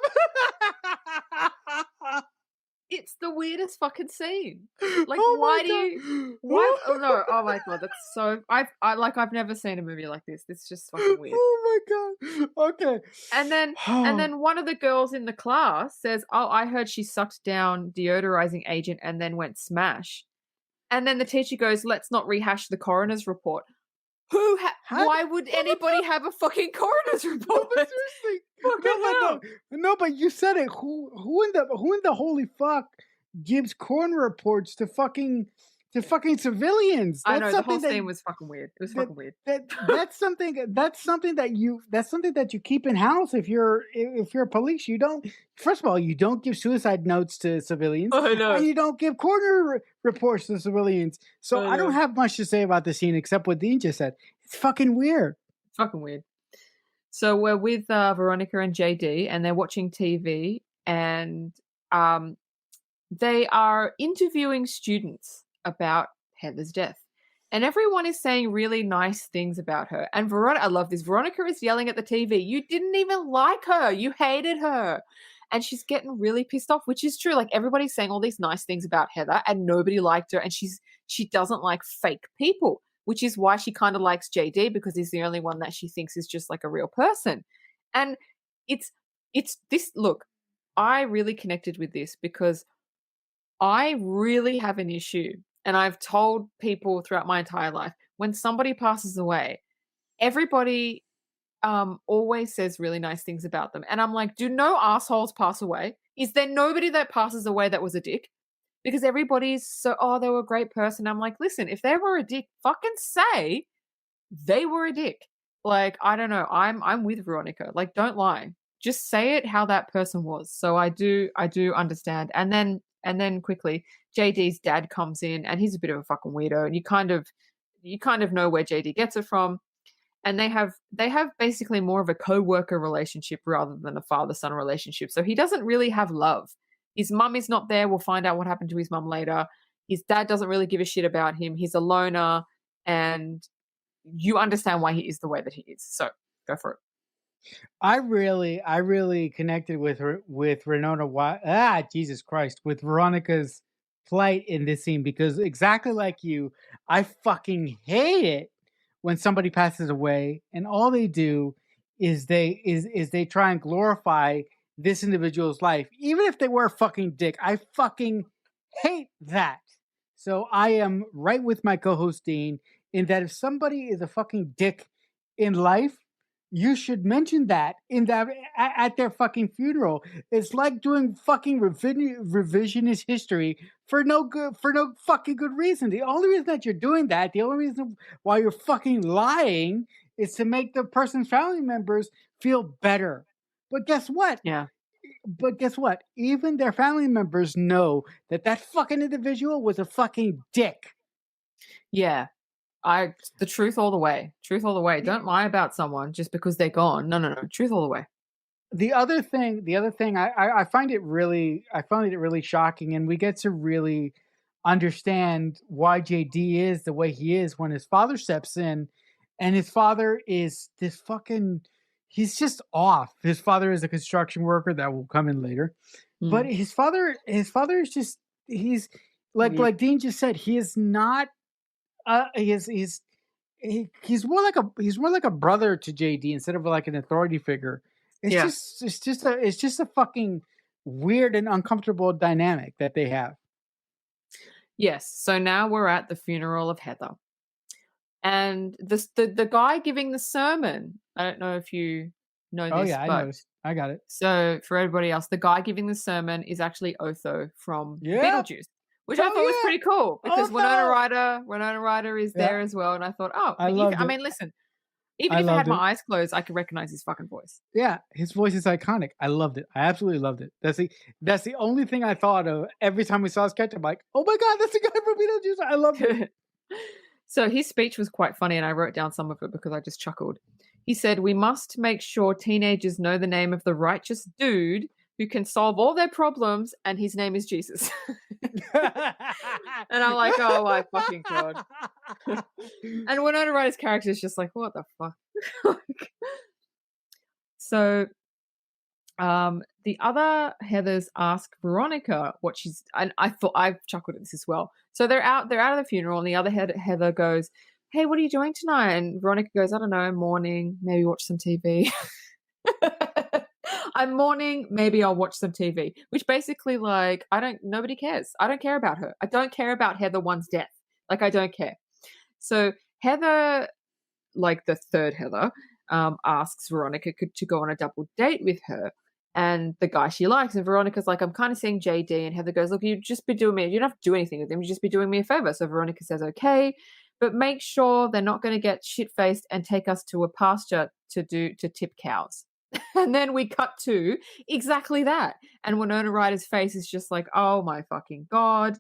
It's the weirdest fucking scene. Like, Oh why my do you god! why oh no, oh my god, that's so I've never seen a movie like this. It's just fucking weird. Oh my god! Okay. And then and then one of the girls in the class says, "Oh, I heard she sucked down deodorizing agent and then went smash." And then the teacher goes, "Let's not rehash the coroner's report." How? Why would anybody have a fucking coroner's No, report? but seriously, Fucking hell. no, but you said it. Who in the holy fuck gives coroner reports to fucking civilians? I That's know, the whole something that scene was fucking weird. It was that fucking weird. that's something that you keep in house if you're police. You don't, first of all, you don't give suicide notes to civilians, I and know. you don't give reports to civilians. So I I don't know. have much to say about the scene except what Dean just said. It's fucking weird. Fucking weird. So we're with Veronica and JD, and they're watching TV, and um, they are interviewing students about Heather's death. And everyone is saying really nice things about her. And Veronica, I love this. Veronica is yelling at the TV, "You didn't even like her. You hated her." And she's getting really pissed off, which is true. Like, everybody's saying all these nice things about Heather and nobody liked her. And she doesn't like fake people, which is why she kind of likes JD, because he's the only one that she thinks is just like a real person. And it's this look, I really connected with this because I really have an issue, and I've told people throughout my entire life, when somebody passes away, everybody always says really nice things about them. And I'm like, do no assholes pass away? Is there nobody that passes away that was a dick? Because everybody's so, oh, they were a great person. I'm like, listen, if they were a dick, fucking say they were a dick. Like, I don't know. I'm with Veronica. Like, don't lie. Just say it how that person was. So I do understand. And then quickly, JD's dad comes in and he's a bit of a fucking weirdo. And you kind of know where JD gets it from. And they have basically more of a co-worker relationship rather than a father-son relationship. So he doesn't really have love. His mum is not there. We'll find out what happened to his mum later. His dad doesn't really give a shit about him. He's a loner, and you understand why he is the way that he is. So go for it. I really connected with her with Renona. Jesus Christ, with Veronica's plight in this scene because exactly like you, I fucking hate it when somebody passes away and all they do is they try and glorify this individual's life, even if they were a fucking dick. I fucking hate that. So I am right with my co-host Dean in that if somebody is a fucking dick in life, You should mention that in that at their fucking funeral. It's like doing fucking revisionist history for no fucking good reason. The only reason that you're doing that, the only reason why you're fucking lying, is to make the person's family members feel better. But guess what? Yeah. But guess what? Even their family members know that that fucking individual was a fucking dick. Yeah. The truth all the way. Truth all the way. Don't lie about someone just because they're gone. No, no, no. Truth all the way. The other thing, I find it really, I find it really shocking, and we get to really understand why JD is the way he is when his father steps in, and his father is this fucking, he's just off. His father is a construction worker that will come in later, but Mm. his father is just, he's Weird. like Dean just said, he is not, he's more like a brother to JD instead of like an authority figure. Yeah. It's just a fucking weird and uncomfortable dynamic that they have. Yes. So now we're at the funeral of Heather. And the guy giving the sermon, I don't know if you know Oh this, yeah, I but noticed. I got it. so for everybody else, the guy giving the sermon is actually Otho from Yep. Beetlejuice, which I Oh thought was yeah. pretty cool Oh because no. Winona Ryder is Yeah, there as well, and I thought, oh, I loved I it. mean, listen, even I if I had loved my it. eyes closed, I could recognize his fucking voice. Yeah, his voice is iconic. I loved it. I absolutely loved it. That's the only thing I thought of every time we saw his character. I'm like, oh my god, that's the guy from Beetlejuice. I loved it. So his speech was quite funny, and I wrote down some of it because I just chuckled. He said, "We must make sure teenagers know the name of the righteous dude who can solve all their problems, and his name is Jesus." And I'm like, oh my fucking god. And Winona Ryder's character is just like, what the fuck? Like, so the other Heathers ask Veronica what she's, and I thought, I've chuckled at this as well. So they're out of the funeral, and the other Heather goes, "Hey, what are you doing tonight?" And Veronica goes, "I don't know, mourning, maybe watch some TV." I'm mourning, maybe I'll watch some TV. Which basically, like, nobody cares. I don't care about her. I don't care about Heather one's death. Like, I don't care. So Heather, like the third Heather, asks Veronica to go on a double date with her and the guy she likes. And Veronica's like, I'm kind of seeing JD. And Heather goes, look, you just be doing me, you don't have to do anything with him, you just be doing me a favor. So Veronica says, okay, but make sure they're not going to get shit faced and take us to a pasture to tip cows. And then we cut to exactly that. And Winona Ryder's face is just like, oh my fucking God.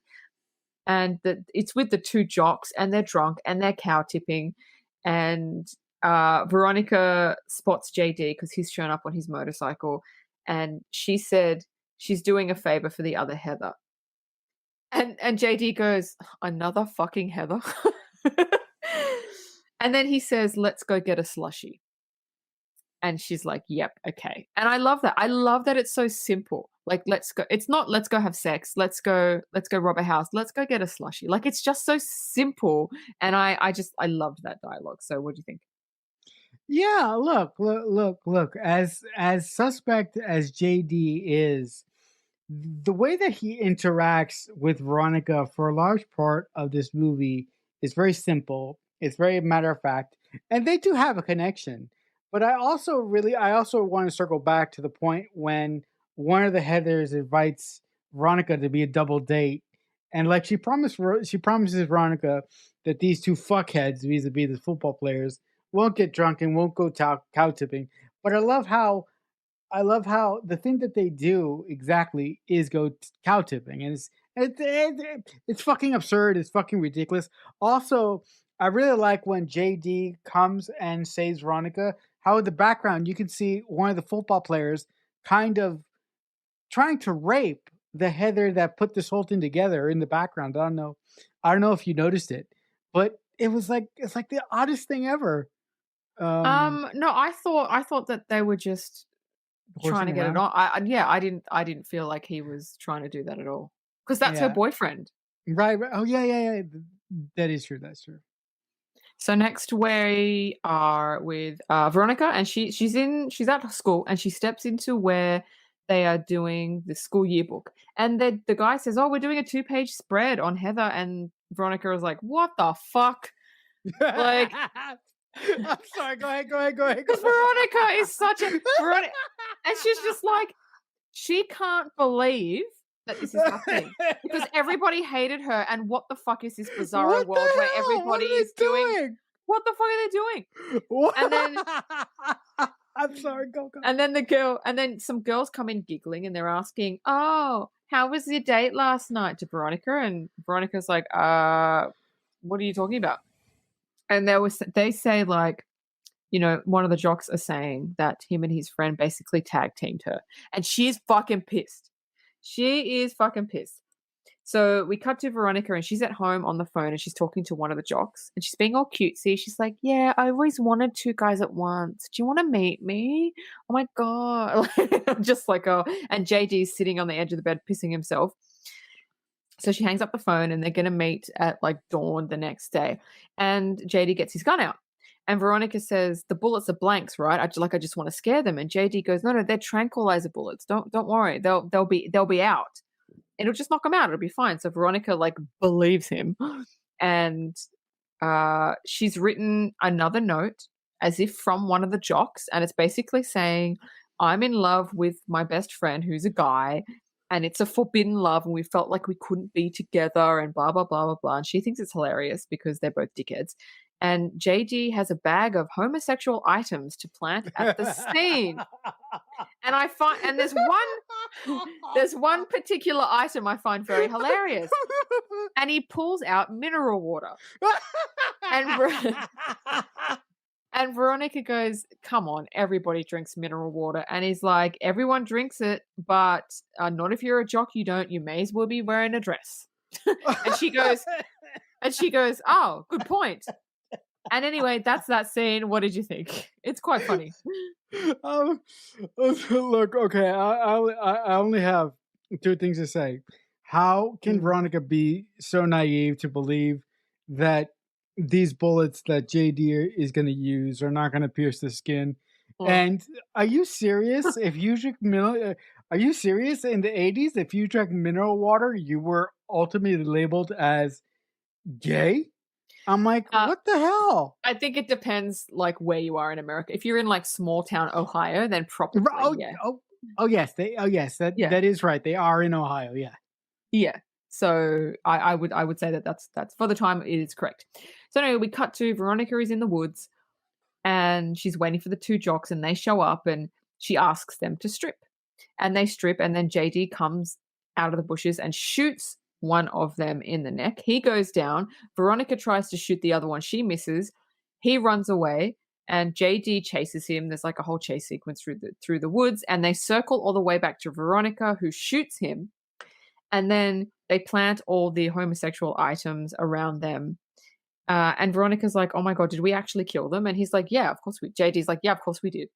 And it's with the two jocks, and they're drunk and they're cow tipping. And Veronica spots JD because he's shown up on his motorcycle. And she said she's doing a favor for the other Heather. And JD goes, another fucking Heather. And then he says, let's go get a slushie. And she's like, yep, okay. And I love that. I love that it's so simple. Like, let's go. It's not let's go have sex. Let's go rob a house. Let's go get a slushie. Like, it's just so simple. And I loved that dialogue. So what do you think? Yeah, look. As suspect as JD is, the way that he interacts with Veronica for a large part of this movie is very simple. It's very matter of fact, and they do have a connection. But I also want to circle back to the point when one of the Heathers invites Veronica to be a double date, and like she promises Veronica that these two fuckheads, vis-a-vis the football players, won't get drunk and won't go cow tipping. But I love how the thing that they do exactly is go cow tipping, and it's fucking absurd. It's fucking ridiculous. Also, I really like when JD comes and saves Veronica. How in the background you can see one of the football players kind of trying to rape the Heather that put this whole thing together in the background. I don't know if you noticed it, but it's like the oddest thing ever. No, I thought that they were just trying Horsing to get it around. on. Yeah, I didn't feel like he was trying to do that at all. Because that's her Yeah. boyfriend. Right. Oh, yeah. That is true. That's true. So next we are with Veronica, and she's at school, and she steps into where they are doing the school yearbook, and the guy says, "Oh, we're doing a 2-page spread on Heather," and Veronica is like, "What the fuck?" Like, I'm sorry. Go ahead. Go ahead. Go ahead. Go Because Veronica is such a Veronica, and she's just like she can't believe that this is happening because everybody hated her. And what the fuck is this bizarro What the world where hell? What everybody are they is doing? doing? What the fuck are they doing? What? And then I'm sorry. Go. and then some girls come in giggling and they're asking, "Oh, how was your date last night?" to Veronica, and Veronica's like, what are you talking about?" And they say like, one of the jocks are saying that him and his friend basically tag teamed her, and she's fucking pissed. She is fucking pissed. So we cut to Veronica and she's at home on the phone and she's talking to one of the jocks and she's being all cutesy. She's like, "Yeah, I always wanted two guys at once. Do you want to meet me? Oh my God." Just like, oh, and JD's sitting on the edge of the bed pissing himself. So she hangs up the phone and they're going to meet at like dawn the next day. And JD gets his gun out. And Veronica says, "The bullets are blanks, right? I just want to scare them." And JD goes, "No, they're tranquilizer bullets. Don't worry. They'll be out. It'll just knock them out. It'll be fine." So Veronica like believes him. And she's written another note as if from one of the jocks. And it's basically saying, "I'm in love with my best friend who's a guy. And it's a forbidden love. And we felt like we couldn't be together and blah, blah, blah, blah, blah." And she thinks it's hilarious because they're both dickheads. And JD has a bag of homosexual items to plant at the scene. And there's one particular item I find very hilarious. And he pulls out mineral water. And Veronica goes, "Come on, everybody drinks mineral water." And he's like, "Everyone drinks it, but not if you're a jock, you don't. You may as well be wearing a dress." and she goes, "Oh, good point." And anyway, that's that scene. What did you think? It's quite funny. Look, okay, I only have two things to say. How can Veronica be so naive to believe that these bullets that JD is going to use are not going to pierce the skin? And are you serious? If you drink are you serious? In the 80s, if you drank mineral water, you were ultimately labeled as gay? I'm like, what the hell? I think it depends like where you are in America. If you're in like small town Ohio, then probably yeah. Yes, that is right. They are in Ohio, yeah. Yeah. So I would say that's for the time it is correct. So anyway, we cut to Veronica is in the woods and she's waiting for the two jocks and they show up and she asks them to strip. And they strip and then JD comes out of the bushes and shoots one of them in the neck. He goes down. Veronica tries to shoot the other one. She misses. He runs away and JD chases him. There's like a whole chase sequence through the woods and they circle all the way back to Veronica who shoots him. And then they plant all the homosexual items around them. And Veronica's like, "Oh my God, did we actually kill them?" And he's like, "Yeah, of course we." JD's like, "Yeah, of course we did."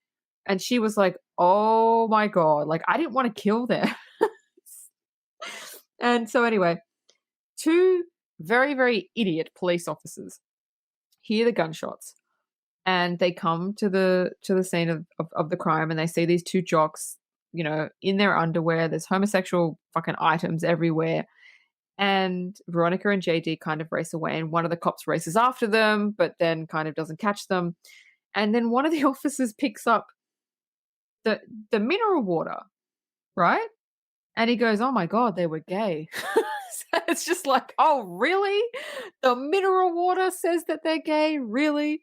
And she was like, "Oh my God, like I didn't want to kill them." And so anyway, two very, very idiot police officers hear the gunshots and they come to the scene of the crime and they see these two jocks, in their underwear. There's homosexual fucking items everywhere. And Veronica and JD kind of race away and one of the cops races after them, but then kind of doesn't catch them. And then one of the officers picks up the mineral water, right? And he goes, "Oh my God, they were gay." So it's just like, oh, really? The mineral water says that they're gay? Really?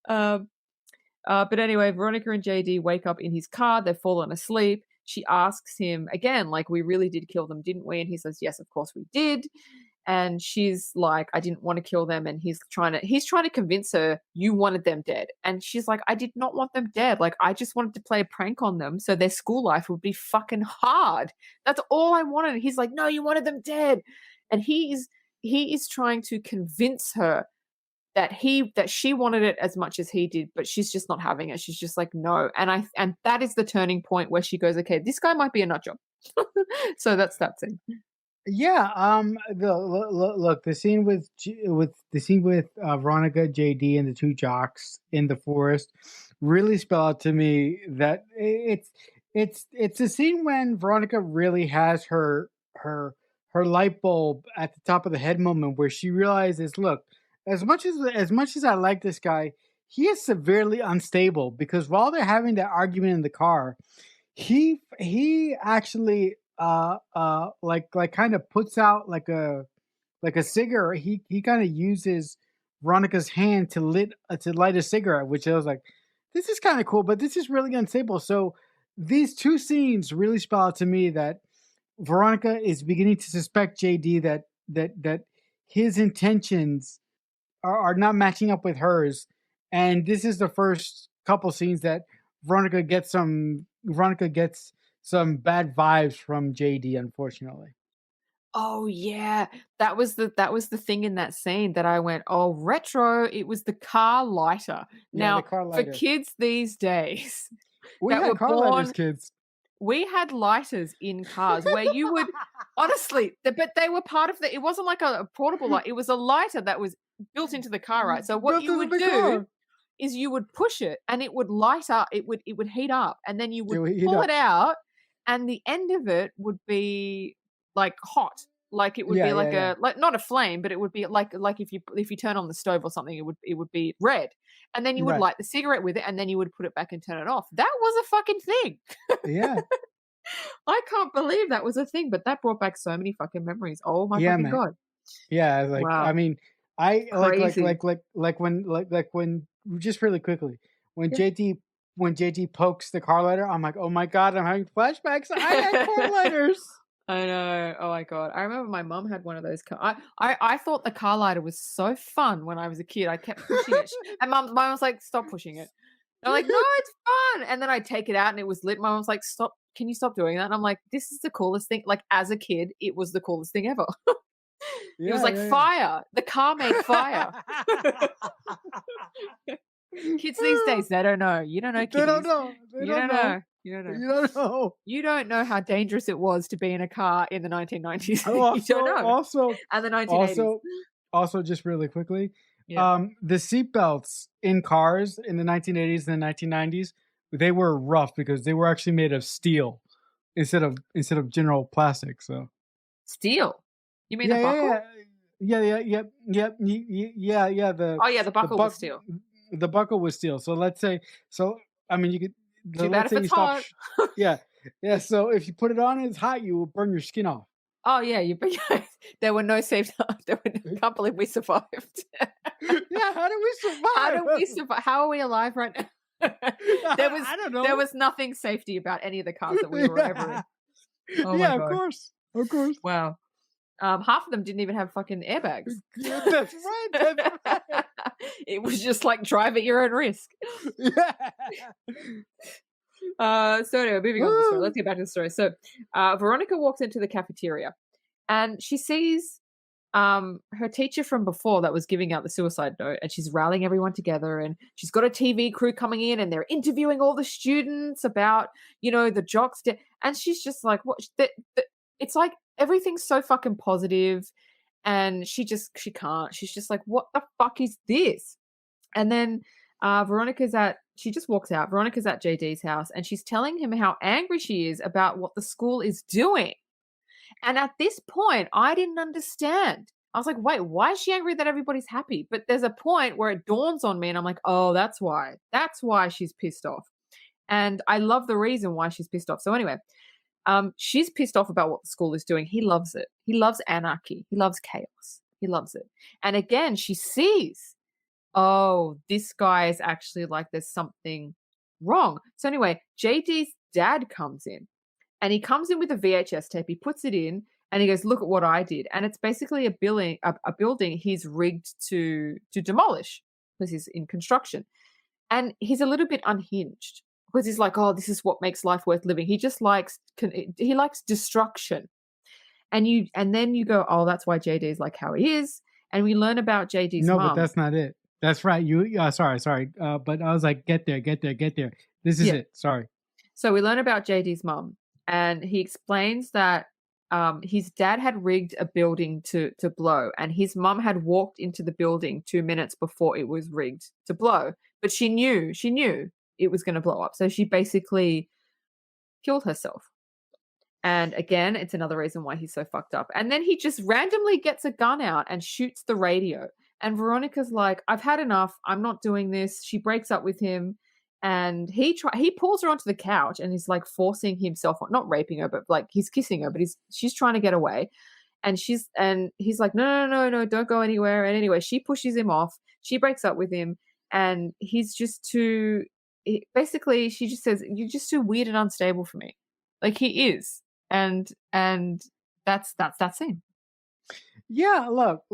But anyway, Veronica and JD wake up in his car. They've fallen asleep. She asks him again, like, "We really did kill them, didn't we?" And he says, "Yes, of course we did." And she's like, "I didn't want to kill them." And he's trying to convince her, "You wanted them dead." And she's like, "I did not want them dead. Like, I just wanted to play a prank on them so their school life would be fucking hard. That's all I wanted." And he's like, "No, you wanted them dead." And he is trying to convince her that she wanted it as much as he did, but she's just not having it. She's just like, "No." And that is the turning point where she goes, "Okay, this guy might be a nut job." So that's that scene. Yeah. Look, the scene with Veronica, JD, and the two jocks in the forest really spell out to me that it's a scene when Veronica really has her light bulb at the top of the head moment where she realizes, look, as much as I like this guy, he is severely unstable because while they're having that argument in the car, he actually like kind of puts out like a cigarette. He kind of uses Veronica's hand to light a cigarette, which I was like, this is kind of cool, but this is really unstable. So these two scenes really spell out to me that Veronica is beginning to suspect JD that his intentions are not matching up with hers, and this is the first couple scenes that Veronica gets some bad vibes from JD, unfortunately. Oh yeah, that was the thing in that scene that I went, "Oh, retro." It was the car lighter. Yeah, the Now, car for lighter. kids these days We that had were car lighters, born, kids. we had lighters in cars where you would honestly, but they were part of the. It wasn't like a portable light. It was a lighter that was built into the car, right? So what Built you into would the do car. is you would push it and it would light up. It would heat up, and then you It would would heat pull it up. out, and the end of it would be like hot. Like it would Yeah, be yeah, like yeah. a like not a flame, but it would be like if you turn on the stove or something, it would be red, and then you would Right. light the cigarette with it, and then you would put it back and turn it off. That was a fucking thing. Yeah. I can't believe that was a thing, but that brought back so many fucking memories. Oh my Yeah, fucking man. god! Yeah, like I Wow, mean, I crazy. like when just really quickly when Yeah. JT pokes the car lighter, I'm like, oh my god, I'm having flashbacks. I had car lighters. I know. Oh my god! I remember my mom had one of those. I thought the car lighter was so fun when I was a kid. I kept pushing it, and mom was like, "Stop pushing it." I'm like, "No, it's fun." And then I take it out, and it was lit. My mom was like, "Stop! Can you stop doing that?" And I'm like, "This is the coolest thing." Like as a kid, it was the coolest thing ever. It was Yeah, like yeah, fire. The car made fire. Kids these yeah. days, they don't know. You don't know, They don't kiddies. know. They You don't don't know. know. You don't know. You don't know. You don't know how dangerous it was to be in a car in the 1990s. Oh, You don't know. also, And the 1980s. also, also, just really quickly, Yeah. the seatbelts in cars in the 1980s and the 1990s, they were rough because they were actually made of steel instead of general plastic. So Steel. You mean the yeah, buckle? yeah. Oh yeah, the The buckle was buck steel. the buckle was steel. So let's say, I mean, you could. Too bad Let's if say you it's stop. hot. Yeah, yeah. So if you put it on, and it's hot. You will burn your skin off. Oh yeah, there were no safe. I can't believe we survived. Yeah, how do we How do we survive? survive? How are we alive right now? I don't There know. was nothing safety about any of the cars that we were ever in. Oh my Yeah, of god! course, of course. Wow. Half of them didn't even have fucking airbags. Yeah, that's right. That's right. It was just like drive at your own risk. Yeah. So anyway, moving on to the story. Woo. Let's get back to the story. So, Veronica walks into the cafeteria, and she sees her teacher from before that was giving out the suicide note, and she's rallying everyone together, and she's got a TV crew coming in, and they're interviewing all the students about the jocks, and she's just like, what? It's like everything's so fucking positive, and she can't. She's just like, what the fuck is this? And then she just walks out. Veronica's at JD's house, and she's telling him how angry she is about what the school is doing. And at this point, I didn't understand. I was like, wait, why is she angry that everybody's happy? But there's a point where it dawns on me, and I'm like, oh, that's why. That's why she's pissed off. And I love the reason why she's pissed off. So anyway, she's pissed off about what the school is doing. He loves it. He loves anarchy. He loves chaos. He loves it. And again, she sees, oh, this guy is actually like, there's something wrong. So anyway, JD's dad comes in, and he comes in with a VHS tape. He puts it in, and he goes, look at what I did. And it's basically a building he's rigged to demolish because he's in construction. And he's a little bit unhinged because he's like, oh, this is what makes life worth living. He just likes destruction. And then you go, oh, that's why JD is like how he is. And we learn about JD's No, but mom. that's not it. That's right. Sorry. But I was like, get there. This is it. Sorry. So we learn about JD's mom, and he explains that his dad had rigged a building to blow, and his mom had walked into the building 2 minutes before it was rigged to blow, but she knew it was going to blow up. So she basically killed herself. And again, it's another reason why he's so fucked up. And then he just randomly gets a gun out and shoots the radio. And Veronica's like, I've had enough. I'm not doing this. She breaks up with him. And he pulls her onto the couch and he's like forcing himself on, not raping her, but like he's kissing her, but she's trying to get away. And he's like, no, no, no, no, don't go anywhere. And anyway, she pushes him off. She breaks up with him, and he's just too. Basically, she just says, "You're just too weird and unstable for me." Like he is, and that's that scene. Yeah, look.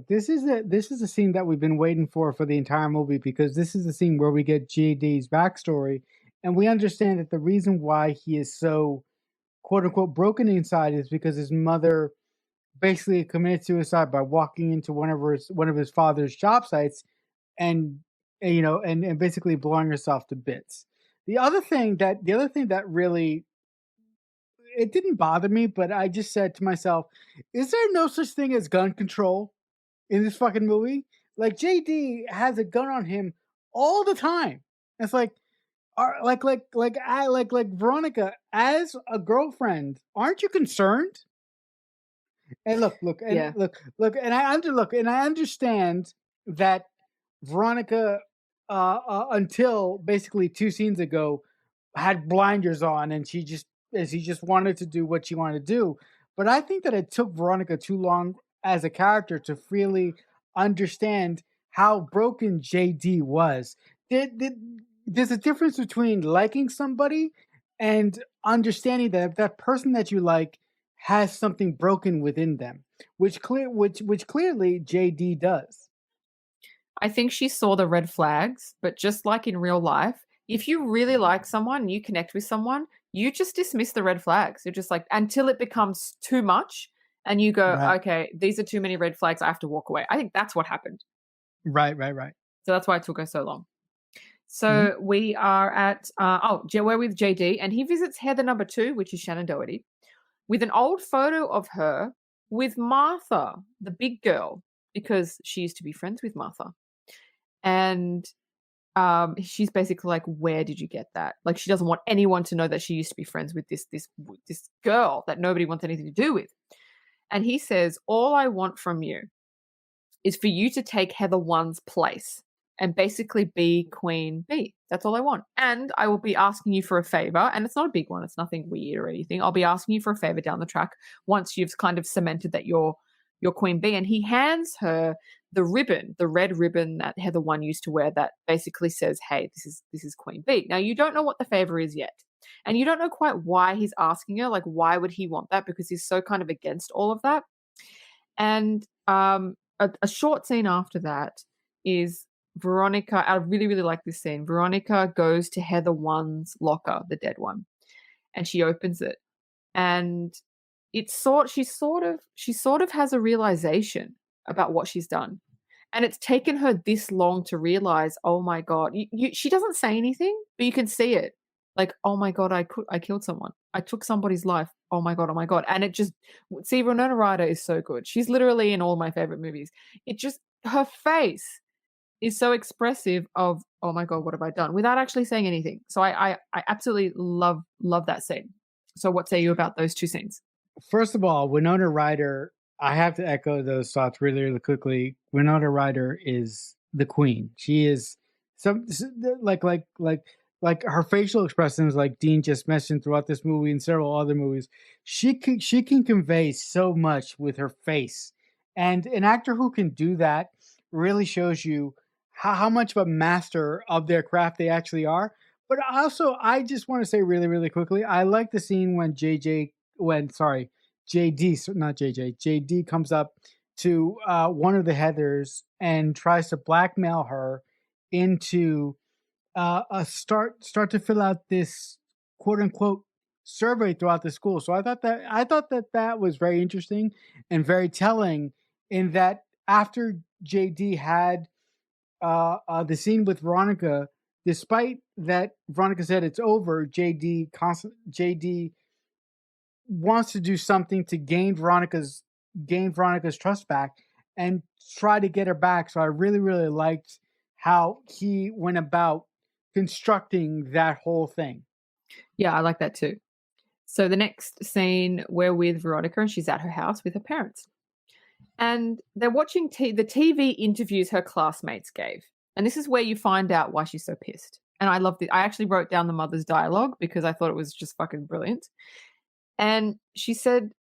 This is a scene that we've been waiting for the entire movie, because this is the scene where we get JD's backstory, and we understand that the reason why he is so quote unquote broken inside is because his mother basically committed suicide by walking into one of his father's job sites, and and basically blowing herself to bits. The other thing that really, it didn't bother me, but I just said to myself, is there no such thing as gun control in this fucking movie? Like, JD has a gun on him all the time. It's like, like Veronica, as a girlfriend, aren't you concerned? And Yeah, look, and I understand that Veronica, until basically two scenes ago, had blinders on, and she just wanted to do what she wanted to do. But I think that it took Veronica too long as a character to really understand how broken JD was. There- there's a difference between liking somebody and understanding that if that person that you like has something broken within them, which clearly JD does. I think she saw the red flags, but just like in real life, if you really like someone and you connect with someone, you just dismiss the red flags. You're just like, until it becomes too much and you go, Right, okay, these are too many red flags. I have to walk away. I think that's what happened. right. So that's why it took her so long. Mhm. So we are at, we're with JD, and he visits Heather number two, which is Shannon Doherty, with an old photo of her with Martha, the big girl, because she used to be friends with Martha. And she's basically like, where did you get that? Like, she doesn't want anyone to know that she used to be friends with this girl that nobody wants anything to do with. And he says, all I want from you is for you to take Heather One's place and basically be Queen Bee. That's all I want. And I will be asking you for a favor. And it's not a big one, it's nothing weird or anything. I'll be asking you for a favor down the track once you've kind of cemented that you're Queen Bee. And he hands her the ribbon, the red ribbon that Heather One used to wear, that basically says, hey, this is Queen Bee. Now, you don't know what the favor is yet. And you don't know quite why he's asking her. Like, why would he want that? Because he's so kind of against all of that. And a short scene after that is Veronica. I really, really like this scene. Veronica goes to Heather One's locker, the dead one, and she opens it. And she sort of has a realization about what she's done. And it's taken her this long to realize, oh my God, she doesn't say anything, but you can see it. Like, oh my God, I killed someone. I took somebody's life. Oh my God, oh my God. And it just, see, Winona Ryder is so good. She's literally in all my favorite movies. Her face is so expressive of, oh my God, what have I done? Without actually saying anything. So I absolutely love that scene. So what say you about those two scenes? First of all, Winona Ryder, I have to echo those thoughts really, really quickly. Winona Ryder is the queen. She is some like her facial expressions, like Dean just mentioned throughout this movie and several other movies. She can convey so much with her face, and an actor who can do that really shows you how much of a master of their craft they actually are. But also, I just want to say really, really quickly, I like the scene when JD, not JJ, JD comes up to one of the Heathers and tries to blackmail her into start to fill out this quote unquote survey throughout the school. So I thought that was very interesting and very telling, in that after JD had the scene with Veronica, despite that Veronica said it's over, JD wants to do something to gain Veronica's trust back and try to get her back. So I really, really liked how he went about constructing that whole thing. Yeah, I like that too. So the next scene, we're with Veronica and she's at her house with her parents. And they're watching the TV interviews her classmates gave. And this is where you find out why she's so pissed. And I love the I actually wrote down the mother's dialogue because I thought it was just fucking brilliant. And she said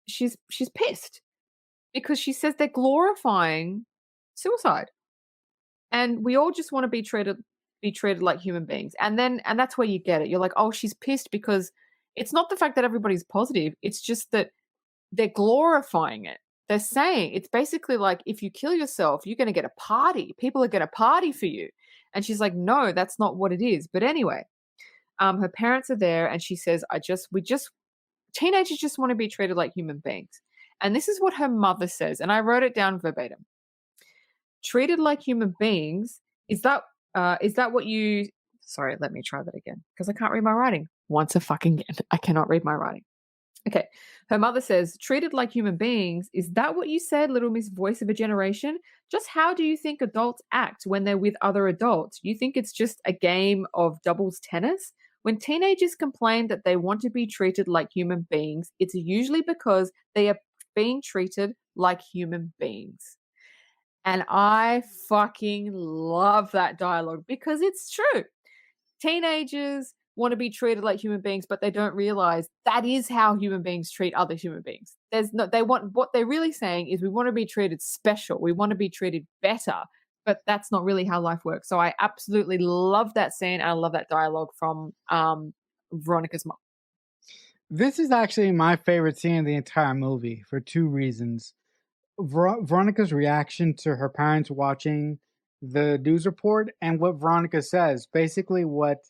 she's pissed because she says they're glorifying suicide. And we all just want to be treated like human beings. And that's where you get it. You're like, "Oh, she's pissed because it's not the fact that everybody's positive, it's just that they're glorifying it. They're saying it's basically like if you kill yourself, you're going to get a party. People are going to party for you." And she's like, "No, that's not what it is." But anyway, her parents are there, and she says, we just teenagers just want to be treated like human beings." And this is what her mother says, and I wrote it down verbatim. Treated like human beings, is that what you sorry, let me try that again because I can't read my writing. Once a fucking again. I cannot read my writing. Okay. Her mother says, treated like human beings, is that what you said, little miss voice of a generation? Just how do you think adults act when they're with other adults? You think it's just a game of doubles tennis? When teenagers complain that they want to be treated like human beings, it's usually because they are being treated like human beings. And I fucking love that dialogue because it's true. Teenagers want to be treated like human beings, but they don't realize that is how human beings treat other human beings. They want, what they're really saying is we want to be treated special. We want to be treated better, but that's not really how life works. So I absolutely love that scene. And I love that dialogue from Veronica's mom. This is actually my favorite scene in the entire movie for two reasons. Veronica's reaction to her parents watching the news report and what Veronica says. Basically, what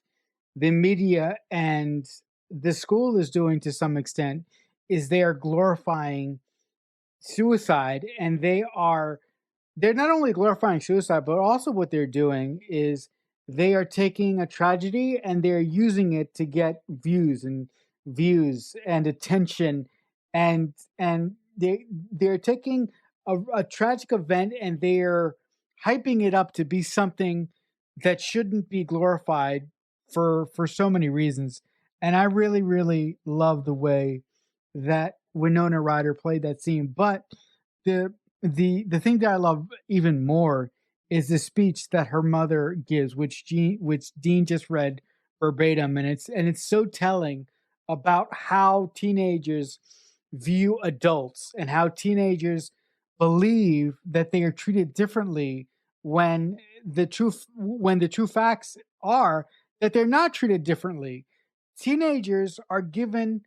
the media and the school is doing to some extent is they are glorifying suicide, and they're not only glorifying suicide, but also what they're doing is they are taking a tragedy and they're using it to get views and attention, and they're taking a tragic event and they're hyping it up to be something that shouldn't be glorified for so many reasons. And I really really love the way that Winona Ryder played that scene. But the the thing that I love even more is the speech that her mother gives, which Dean just read verbatim, and it's so telling about how teenagers view adults and how teenagers believe that they are treated differently when the true facts are that they're not treated differently. Teenagers are given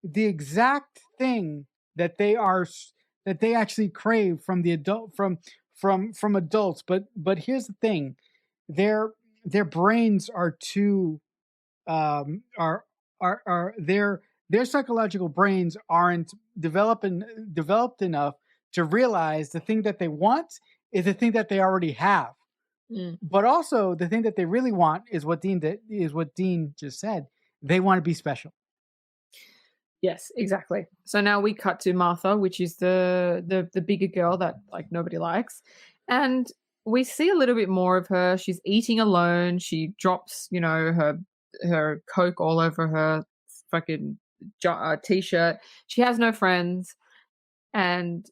the exact thing that that they actually crave from the adult from adults. But here's the thing: their their brains are too are their psychological brains aren't developed enough to realize the thing that they want is the thing that they already have. Mm. But also the thing that they really want is what Dean just said. They want to be special. Yes, exactly. So now we cut to Martha, which is the bigger girl that like nobody likes, and we see a little bit more of her. She's eating alone. She drops, her Coke all over her fucking t-shirt. She has no friends, and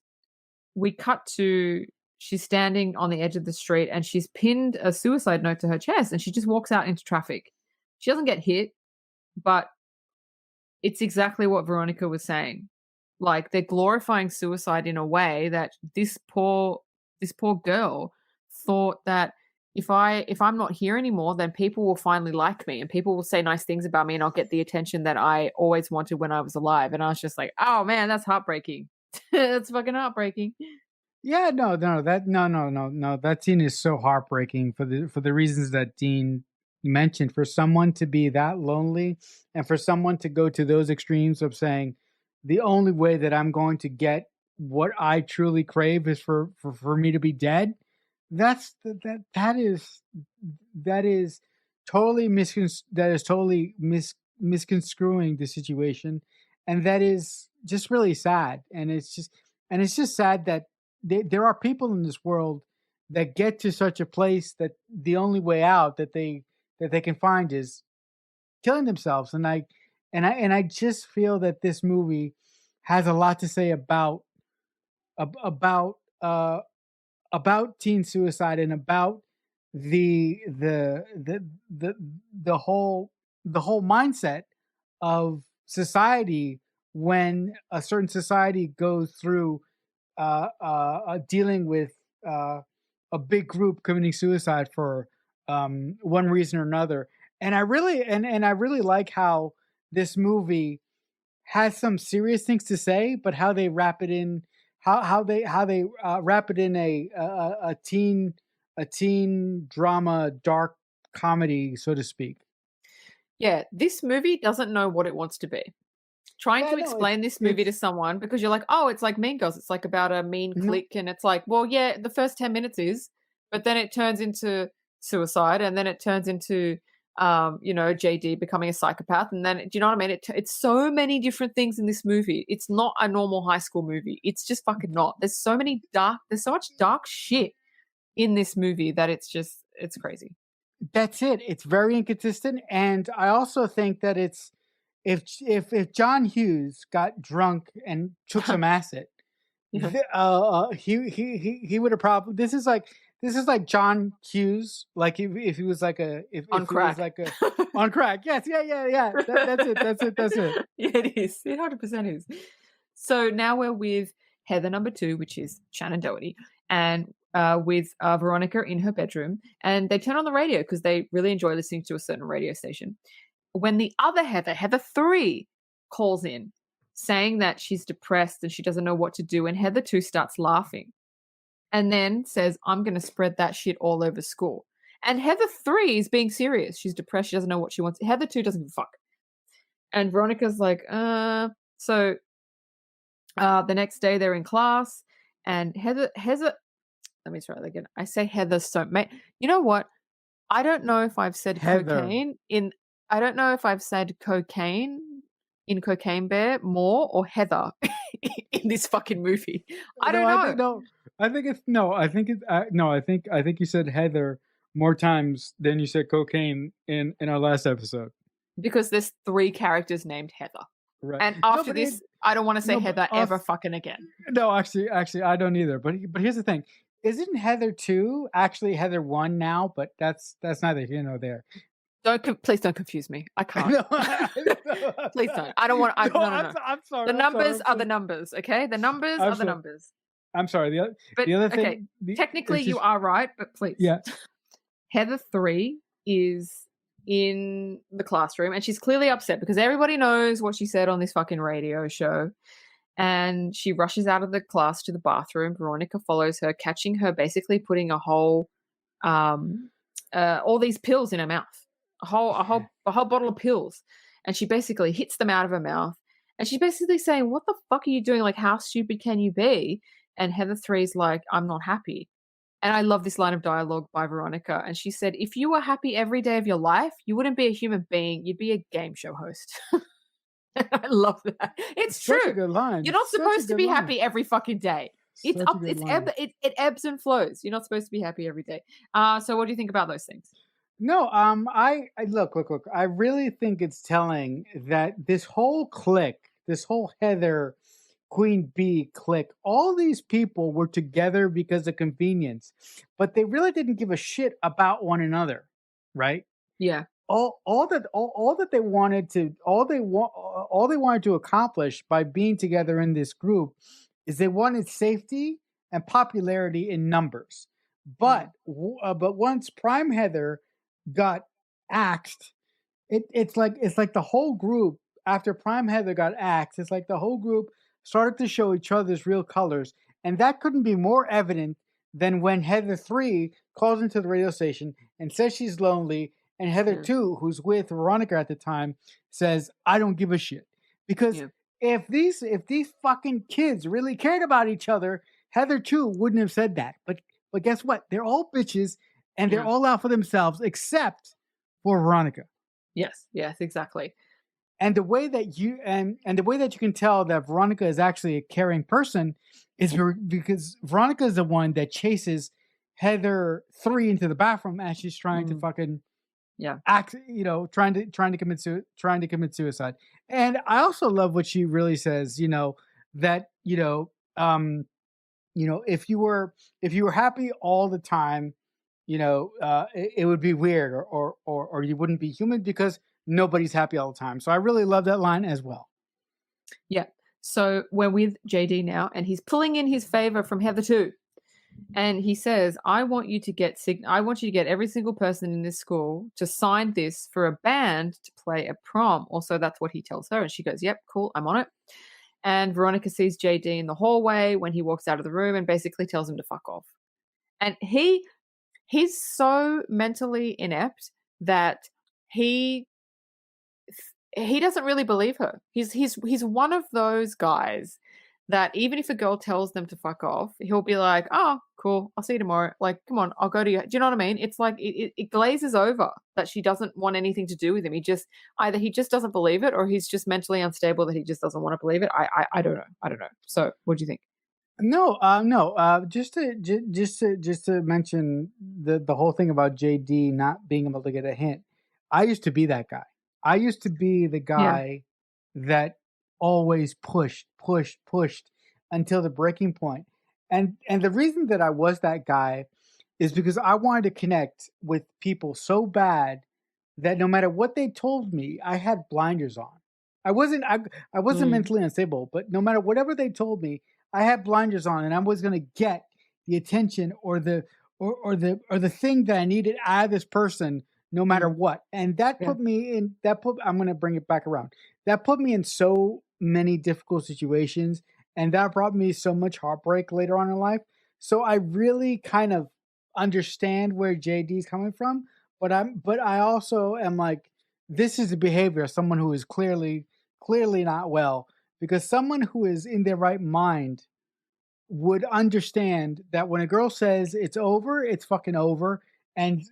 we cut to she's standing on the edge of the street and she's pinned a suicide note to her chest, and she just walks out into traffic. She doesn't get hit, but it's exactly what Veronica was saying. Like they're glorifying suicide in a way that this poor girl thought that if I'm not here anymore, then people will finally like me and people will say nice things about me and I'll get the attention that I always wanted when I was alive. And I was just like, oh man, that's heartbreaking. That's fucking heartbreaking. Yeah, no. That scene is so heartbreaking for the reasons that Dean mentioned. For someone to be that lonely, and for someone to go to those extremes of saying, the only way that I'm going to get what I truly crave is for me to be dead. That is totally misconstruing the situation, and that is just really sad. And it's just sad that there are people in this world that get to such a place that the only way out that they can find is killing themselves. And I just feel that this movie has a lot to say about uh, about teen suicide and about the the the the the whole mindset of society when a certain society goes through dealing with uh, a big group committing suicide for one reason or another. And I really like how this movie has some serious things to say, but how they wrap it in, how they wrap it in a teen drama, dark comedy, so to speak. Yeah, this movie doesn't know what it wants to be. Trying Yeah, to no, explain this movie to it's someone because you're like, "Oh, it's like Mean Girls. It's like about a mean no, clique." And it's like, "Well, yeah, the first 10 minutes is, but then it turns into suicide and then it turns into JD becoming a psychopath and then do you know what I mean? It's so many different things in this movie. It's not a normal high school movie. It's just fucking not. There's so much dark shit in this movie that it's crazy. that's it. It's very inconsistent, and I also think that it's if John Hughes got drunk and took some acid, Yeah. he would have probably. This is like John Hughes, like if he was like On if he was crack. like a on crack. Yes, yeah. That's it. Yeah, it is. It 100% is. So now we're with Heather number 2, which is Shannon Doherty, and with Veronica in her bedroom. And they turn on the radio because they really enjoy listening to a certain radio station. When the other Heather, Heather 3, calls in saying that she's depressed and she doesn't know what to do, and Heather 2 starts laughing and then says, I'm going to spread that shit all over school. And Heather 3 is being serious. She's depressed. She doesn't know what she wants. Heather 2 doesn't give a fuck. And Veronica's like, So the next day they're in class and Heather, let me try that again. I say Heather so, you know what? I don't know if I've said Heather. I don't know if I've said cocaine in Cocaine Bear more or Heather in this fucking movie. I don't know. I think it's no. I think it's no. I think you said Heather more times than you said cocaine in our last episode. Because there's 3 characters named Heather. Right. And after this, I don't want to say Heather ever fucking again. No, actually, I don't either. But here's the thing: isn't Heather 2 actually Heather 1 now? But that's neither here nor there. Please don't confuse me. I can't. No, Please don't. I don't want. No. I'm sorry. The numbers are the numbers. Okay, the numbers are the numbers. I'm sorry. The other thing. Okay, technically you are right, but please. Yeah. Heather 3 is in the classroom and she's clearly upset because everybody knows what she said on this fucking radio show. And she rushes out of the class to the bathroom. Veronica follows her, catching her basically putting a whole all these pills in her mouth. A whole bottle of pills. And she basically hits them out of her mouth. And she's basically saying, what the fuck are you doing? Like, how stupid can you be? And Heather 3's like, I'm not happy. And I love this line of dialogue by Veronica. And she said, if you were happy every day of your life, you wouldn't be a human being. You'd be a game show host. I love that. It's true. Such a good line. You're not supposed to be happy every fucking day. It ebbs and flows. You're not supposed to be happy every day. So what do you think about those things? No, I look. I really think it's telling that this whole clique, this whole Heather Queen Bee clique, all these people were together because of convenience, but they really didn't give a shit about one another, right? Yeah. All that they wanted to all they wanted to accomplish by being together in this group is they wanted safety and popularity in numbers. But once Prime Heather got axed, it's like the whole group after Prime Heather got axed, it's like the whole group started to show each other's real colors, and that couldn't be more evident than when Heather 3 calls into the radio station and says she's lonely, and Heather 2, who's with Veronica at the time, says, I don't give a shit. Because if these fucking kids really cared about each other, Heather 2 wouldn't have said that. But guess what? They're all bitches and they're all out for themselves except for Veronica. Yes, exactly. And the way that you can tell that Veronica is actually a caring person is because Veronica is the one that chases Heather 3 into the bathroom as she's trying to fucking act, trying to commit suicide. And I also love what she really says, that if you were happy all the time, it would be weird, or you wouldn't be human because nobody's happy all the time. So I really love that line as well. Yeah. So we're with JD now, and he's pulling in his favor from Heather too. And he says, I want you to get every single person in this school to sign this for a band to play a prom. Also, that's what he tells her. And she goes, yep, cool, I'm on it. And Veronica sees JD in the hallway when he walks out of the room and basically tells him to fuck off. And he's so mentally inept that he doesn't really believe her. He's one of those guys that even if a girl tells them to fuck off, he'll be like, oh, cool, I'll see you tomorrow. Like, come on, I'll go to you. Do you know what I mean? It's like it glazes over that she doesn't want anything to do with him. Either he just doesn't believe it, or he's just mentally unstable that he just doesn't want to believe it. I don't know. I don't know. So what do you think? No, no. Just to mention the whole thing about JD not being able to get a hint. I used to be that guy. I used to be the Yeah. guy that always pushed until the breaking point. And the reason that I was that guy is because I wanted to connect with people so bad that no matter what they told me, I had blinders on. I wasn't Mm, mentally unstable, but no matter whatever they told me, I had blinders on, and I was going to get the attention or the thing that I needed out of this person, no matter mm, what. And yeah. I'm going to bring it back around. That put me in so many difficult situations, and that brought me so much heartbreak later on in life. So I really kind of understand where JD's coming from, but I also am like, this is the behavior of someone who is clearly not well, because someone who is in their right mind would understand that when a girl says it's over, it's fucking over, and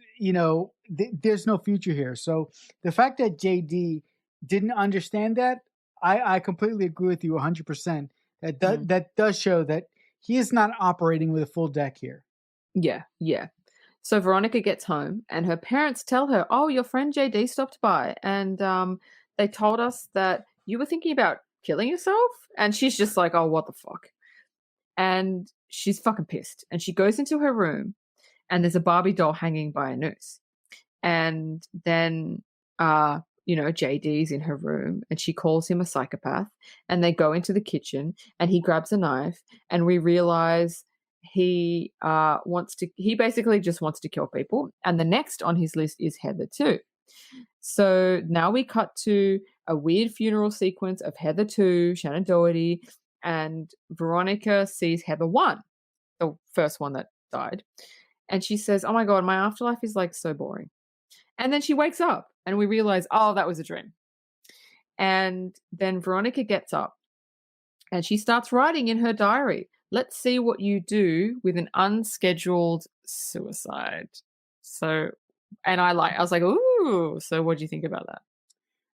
there's no future here. So the fact that JD didn't understand that, I completely agree with you 100%. Mm. That does show that he is not operating with a full deck here. Yeah, yeah. So Veronica gets home and her parents tell her, "Oh, your friend JD stopped by and they told us that you were thinking about killing yourself." And she's just like, "Oh, what the fuck?" And she's fucking pissed. And she goes into her room and there's a Barbie doll hanging by a noose. And then JD's in her room and she calls him a psychopath, and they go into the kitchen and he grabs a knife, and we realize he basically just wants to kill people. And the next on his list is Heather too. So now we cut to a weird funeral sequence of Heather 2, Shannon Doherty, and Veronica sees Heather 1, the first one that died. And she says, "Oh my God, my afterlife is like so boring." And then she wakes up and we realize, oh, that was a dream. And then Veronica gets up and she starts writing in her diary, "Let's see what you do with an unscheduled suicide." So, and I was like, ooh, so what do you think about that?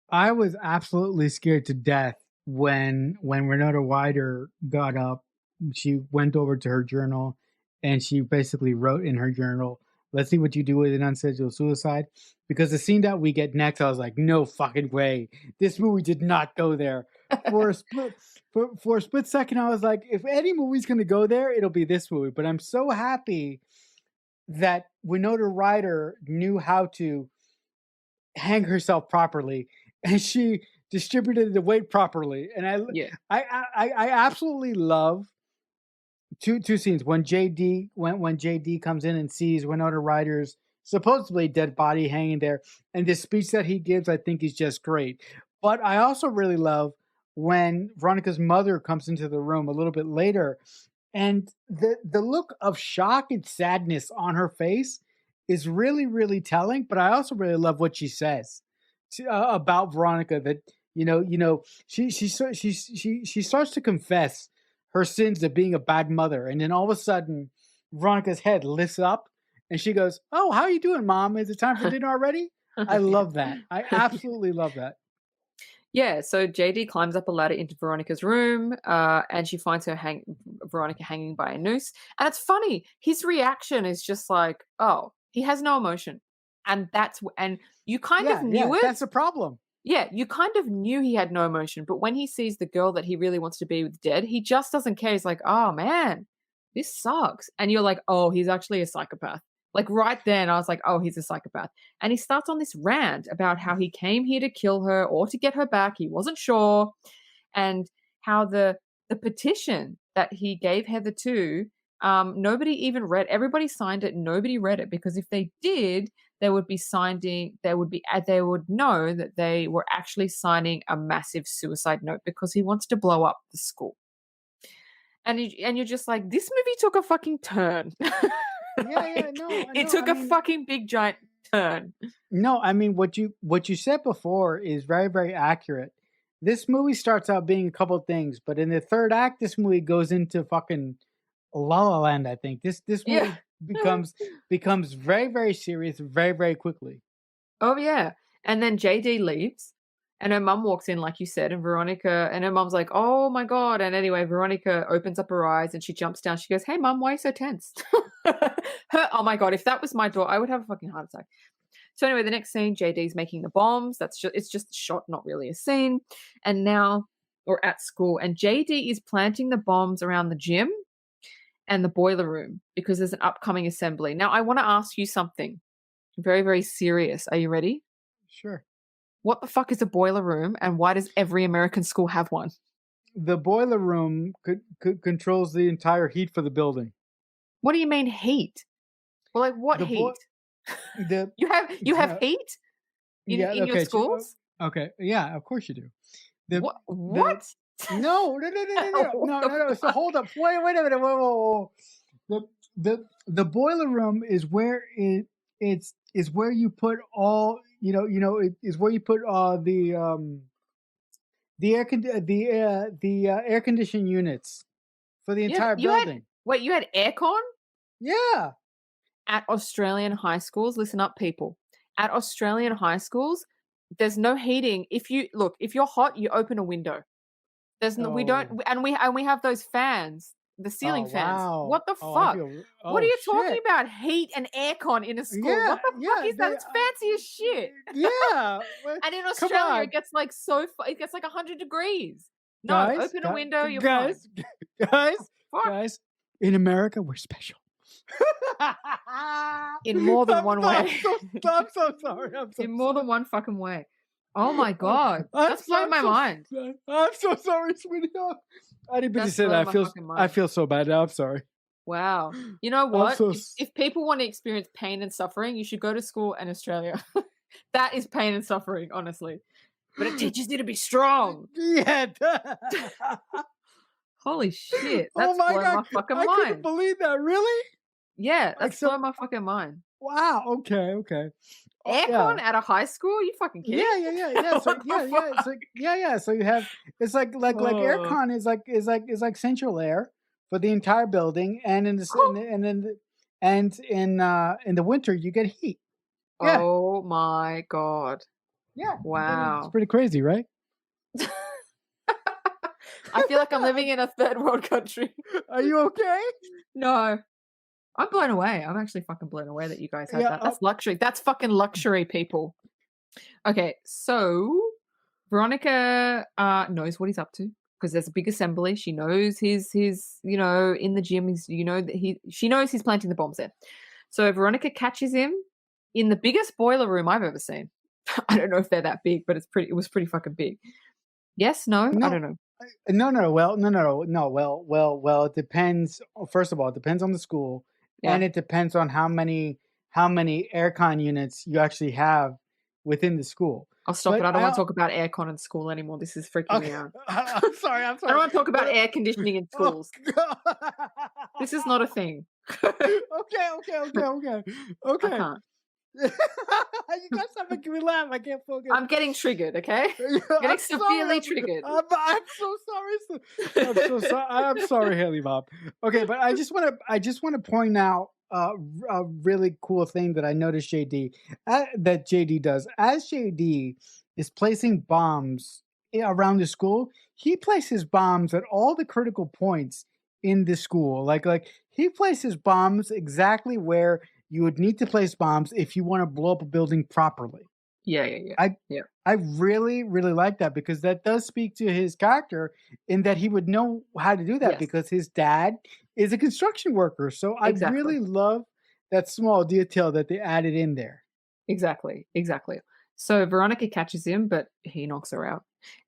I was absolutely scared to death when Renata Wider got up. She went over to her journal and she basically wrote in her journal, "Let's see what you do with an unscheduled suicide." Because the scene that we get next, I was like, no fucking way. This movie did not go there. For a split for a split second, I was like, if any movie's gonna go there, it'll be this movie. But I'm so happy that Winona Ryder knew how to hang herself properly, and she distributed the weight properly. And Yeah. I absolutely love two scenes when JD comes in and sees Winona Ryder's supposedly dead body hanging there, and this speech that he gives, I think, is just great. But I also really love when Veronica's mother comes into the room a little bit later, and the look of shock and sadness on her face is really telling. But I also really love what she says about Veronica. That she starts to confess her sins of being a bad mother, and then all of a sudden, Veronica's head lifts up, and she goes, "Oh, how are you doing, Mom? Is it time for dinner already?" I Yeah. love that. I absolutely love that. Yeah, so JD climbs up a ladder into Veronica's room, and she finds Veronica hanging by a noose. And it's funny, his reaction is just like, "Oh, he has no emotion," and you kind of Yeah, knew it. that's a problem. Yeah, you kind of knew he had no emotion, but when he sees the girl that he really wants to be with dead, he just doesn't care. He's like, "Oh man, this sucks. And you're like, oh, he's actually a psychopath. Like right then, I was like, oh, he's a psychopath. And he starts on this rant about how he came here to kill her or to get her back. He wasn't sure. And how the petition that he gave Heather to, nobody even read. Everybody signed it. Nobody read it because if they did, they would be signing. They would know that they were actually signing a massive suicide note because he wants to blow up the school. And you're just like, this movie took a fucking turn. It took a fucking big giant turn. No, I mean what you said before is very, very accurate. This movie starts out being a couple of things, but in the third act, this movie goes into fucking La La Land. I think this movie becomes very, very serious very, very quickly. Oh yeah, and then JD leaves, and her mum walks in, like you said, and Veronica, and her mum's like, "Oh my god!" And anyway, Veronica opens up her eyes and she jumps down. She goes, "Hey, mum, why are you so tense?" Oh my god, if that was my daughter, I would have a fucking heart attack. So anyway, the next scene, JD's making the bombs. It's just a shot, not really a scene. And now, or at school, and JD is planting the bombs around the gym and the boiler room because there's an upcoming assembly. Now, I want to ask you something very, very serious. Are you ready? Sure. What the fuck is a boiler room, and why does every American school have one? The boiler room controls the entire heat for the building. What do you mean heat? Well, like what heat? You have heat in your schools? Okay, yeah, of course you do. What? No. So hold up, wait a minute, whoa. The boiler room is where it's where you put all it is where you put the air conditioning units for the entire building. You had aircon? Yeah. At Australian high schools, listen up, people. At Australian high schools, there's no heating. If you're hot, you open a window. We don't, and we have those fans, the ceiling fans. Wow. What the fuck? What are you talking about? Heat and aircon in a school? What the fuck is that? It's fancy as shit. Yeah. And in Australia, it gets like it gets like 100 degrees. No, open a window. You're guys. In America, we're special. In more than one way. I'm so sorry. In more than one fucking way. Oh my god, that's blowing my mind. I'm so sorry, sweetie. I didn't mean to say that. I feel so bad now. I'm sorry. Wow. You know what? If people want to experience pain and suffering, you should go to school in Australia. That is pain and suffering, honestly. But it teaches you to be strong. Yeah. Holy shit. That's blowing my fucking mind. I couldn't believe that. Really? Yeah, that's blowing my fucking mind. Wow. Okay. Aircon at a high school? You fucking kidding? Yeah. So you have it's like aircon is like central air for the entire building, and in the in the winter you get heat. Yeah. Oh my god. Yeah. Wow. It's pretty crazy, right? I feel like I'm living in a third world country. Are you okay? No. I'm blown away. I'm actually fucking blown away that you guys have that. That's luxury. That's fucking luxury, people. Okay, so Veronica knows what he's up to because there's a big assembly. She knows he's in the gym. She knows he's planting the bombs there. So Veronica catches him in the biggest boiler room I've ever seen. I don't know if they're that big, but it was pretty fucking big. Yes, no, I don't know. No. Well, it depends. First of all, it depends on the school. Yeah. And it depends on how many aircon units you actually have within the school. I'll stop it. I don't want to talk about aircon in school anmore. This is freaking me out. I'm sorry. I don't want to talk about air conditioning in schools. This is not a thing. Okay. I can't. You guys have making me laugh. I can't focus. I'm getting triggered. Okay, getting severely triggered. I'm so sorry. I'm sorry, Haley Bob. Okay, but I just want to point out a really cool thing that I noticed that JD does. As JD is placing bombs around the school, he places bombs at all the critical points in the school. Like he places bombs exactly where you would need to place bombs if you want to blow up a building properly. Yeah, yeah, yeah. I Yeah. I really, really like that because that does speak to his character in that he would know how to do that Yes. because his dad is a construction worker. So I Exactly. really love that small detail that they added in there. Exactly. Exactly. So Veronica catches him, but he knocks her out.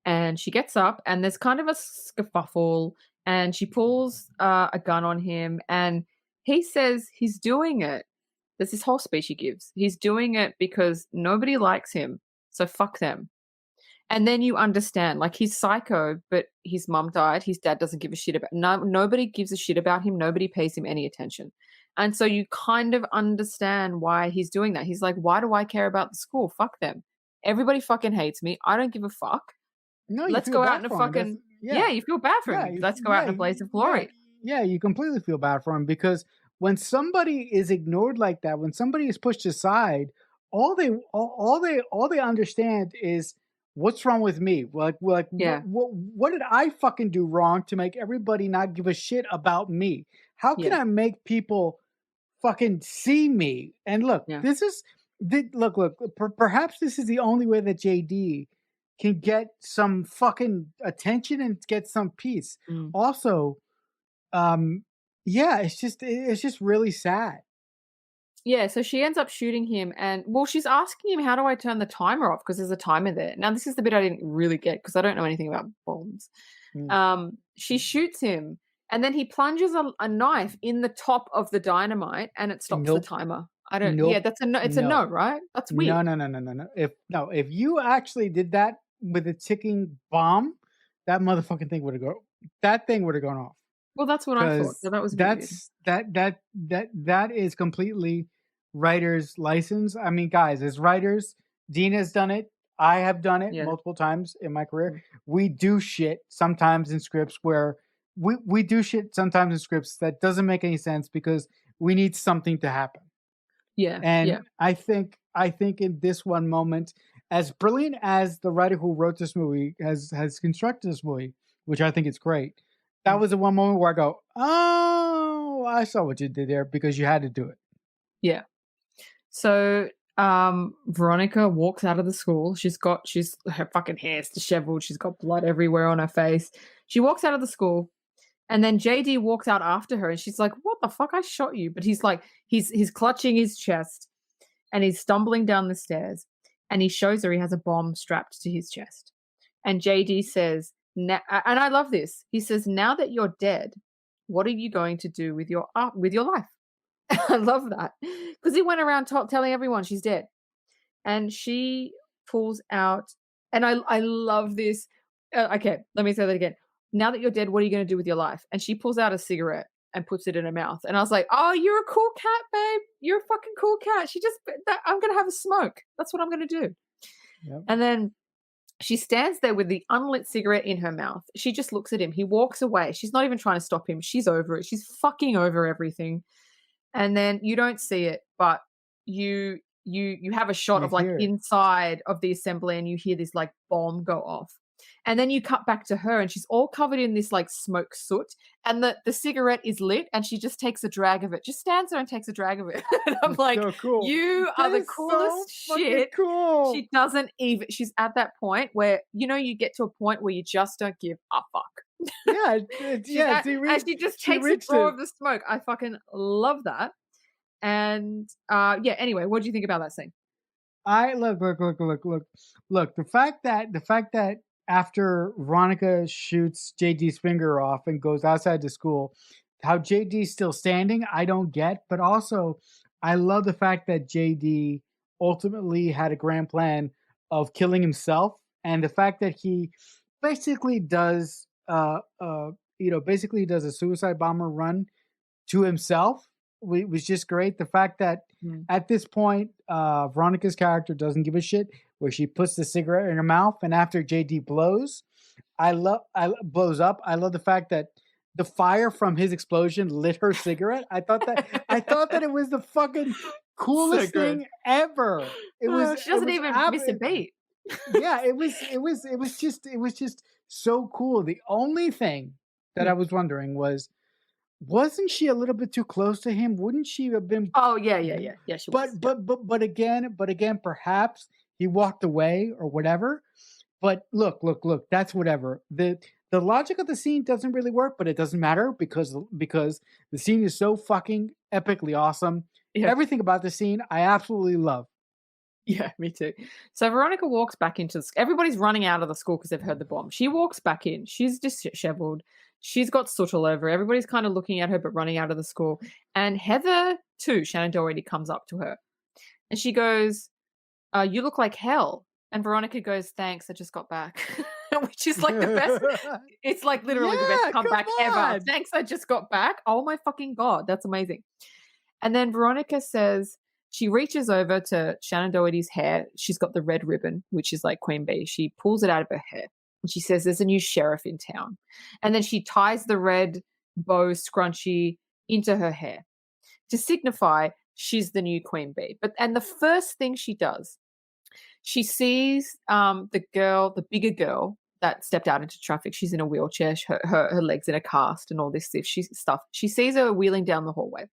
And she gets up, and there's kind of a scuffle, and she pulls a gun on him, and he says he's doing it. There's this whole speech he gives. He's doing it because nobody likes him. So fuck them. And then you understand, like, he's psycho, but his mum died. His dad doesn't give a shit about. Nobody gives a shit about him. Nobody pays him any attention. And so you kind of understand why he's doing that. He's like, why do I care about the school? Fuck them. Everybody fucking hates me. I don't give a fuck. No, you Let's feel go out bad in a for him. That's fucking yeah. yeah. You feel bad for Yeah, him. Let's go out in a blaze of glory. yeah, you completely feel bad for him because when somebody is ignored like that, when somebody is pushed aside, all they understand is what's wrong with me. Like Yeah, what did I fucking do wrong to make everybody not give a shit about me? How can yeah, I make people fucking see me? And look, yeah. perhaps this is the only way that JD can get some fucking attention and get some peace. Mm. Also, um, yeah, it's just really sad. Yeah, so she ends up shooting him and well, she's asking him, "How do I turn the timer off?" Because there's a timer there. Now, this is the bit I didn't really get because I don't know anything about bombs. Mm. She shoots him, and then he plunges a knife in the top of the dynamite, and it stops the Nope, timer. I don't yeah, nope, that's a no it's a no, no, right? That's no, weird. no, no, no, no, no. If no, if you actually did that with a ticking bomb, that motherfucking thing would have go. That thing would have gone off. Well, that's what I thought, so Because that was a bit weird. that is completely writer's license. I mean, guys, as writers, Dean has done it. I have done it Yeah. multiple times in my career. Mm. We do shit sometimes in scripts where we do shit sometimes in scripts that doesn't make any sense because we need something to happen. Yeah, yeah. And I think in this one moment, as brilliant as the writer who wrote this movie has constructed this movie, which I think is great, that Mm. was the one moment where I go, "Oh, I saw what you did there because you had to do it." Yeah. So, Veronica walks out of the school. She's her fucking hair's disheveled. She's got blood everywhere on her face. She walks out of the school, and then JD walks out after her, and she's like, "What the fuck? I shot you!" But he's like, he's clutching his chest, and he's stumbling down the stairs, and he shows her he has a bomb strapped to his chest. And JD says, and I love this. He says, "Now that you're dead, what are you going to do with your life?" I love that because he went around telling everyone she's dead, and she pulls out, and I love this. Okay, let me say that again. Now that you're dead, what are you going to do with your life? And she pulls out a cigarette and puts it in her mouth, and I was like, "Oh, you're a cool cat, babe. You're a fucking cool cat." I'm going to have a smoke. That's what I'm going to do. Yep. And then she stands there with the unlit cigarette in her mouth. She just looks at him. He walks away. She's not even trying to stop him. She's over it. She's fucking over everything. And then you don't see it, but you have a shot You of like hear it. inside of the assembly and you hear this like bomb go off. And then you cut back to her and she's all covered in this like smoke soot and the cigarette is lit and she just takes a drag of it. Just stands there and takes a drag of it. And I'm It's like, so cool. you are That the is so coolest fucking shit. cool. She doesn't even she's at that point where you get to a point where you just don't give a fuck. Yeah, yeah. And she just She takes a reached draw it. of the smoke. I fucking love that. And yeah, anyway, what do you think about that scene? I look. The fact that after Veronica shoots JD's finger off and goes outside the school, how JD's still standing, I don't get. But also, I love the fact that JD ultimately had a grand plan of killing himself, and the fact that he basically does, basically does a suicide bomber run to himself was just great. The fact that Mm. at this point, Veronica's character doesn't give a shit, where she puts the cigarette in her mouth, and after JD blows, blows up. I love the fact that the fire from his explosion lit her cigarette. I thought that it was the fucking So coolest good. thing ever. She doesn't even miss a beat. Yeah, it was just so cool. The only thing that I Mm. was wondering was, wasn't she a little bit too close to him? Wouldn't she have been? Oh, yeah, yeah, yeah. Yeah, she was. Yeah. But again, perhaps he walked away or whatever. But look, that's whatever. The logic of the scene doesn't really work, but it doesn't matter because the scene is so fucking epically awesome. Yeah. Everything about the scene I absolutely love. Yeah, me too. So Veronica walks back into everybody's running out of the school because they've heard the bomb. She walks back in. She's disheveled. She's got soot all over. Everybody's kind of looking at her, but running out of the school. And Heather, too, Shannon Doherty, comes up to her. And she goes, you look like hell. And Veronica goes, thanks, I just got back. Which is like the best. It's like literally the best Yeah, come comeback ever. on. Thanks, I just got back. Oh my fucking God. That's amazing. And then Veronica says, she reaches over to Shannon Doherty's hair. She's got the red ribbon, which is like Queen Bee. She pulls it out of her hair. And she says, there's a new sheriff in town. And then she ties the red bow scrunchie into her hair to signify she's the new Queen Bee. And the first thing she does, she sees the bigger girl that stepped out into traffic. She's in a wheelchair, her legs in a cast and all this stuff. She sees her wheeling down the hallway.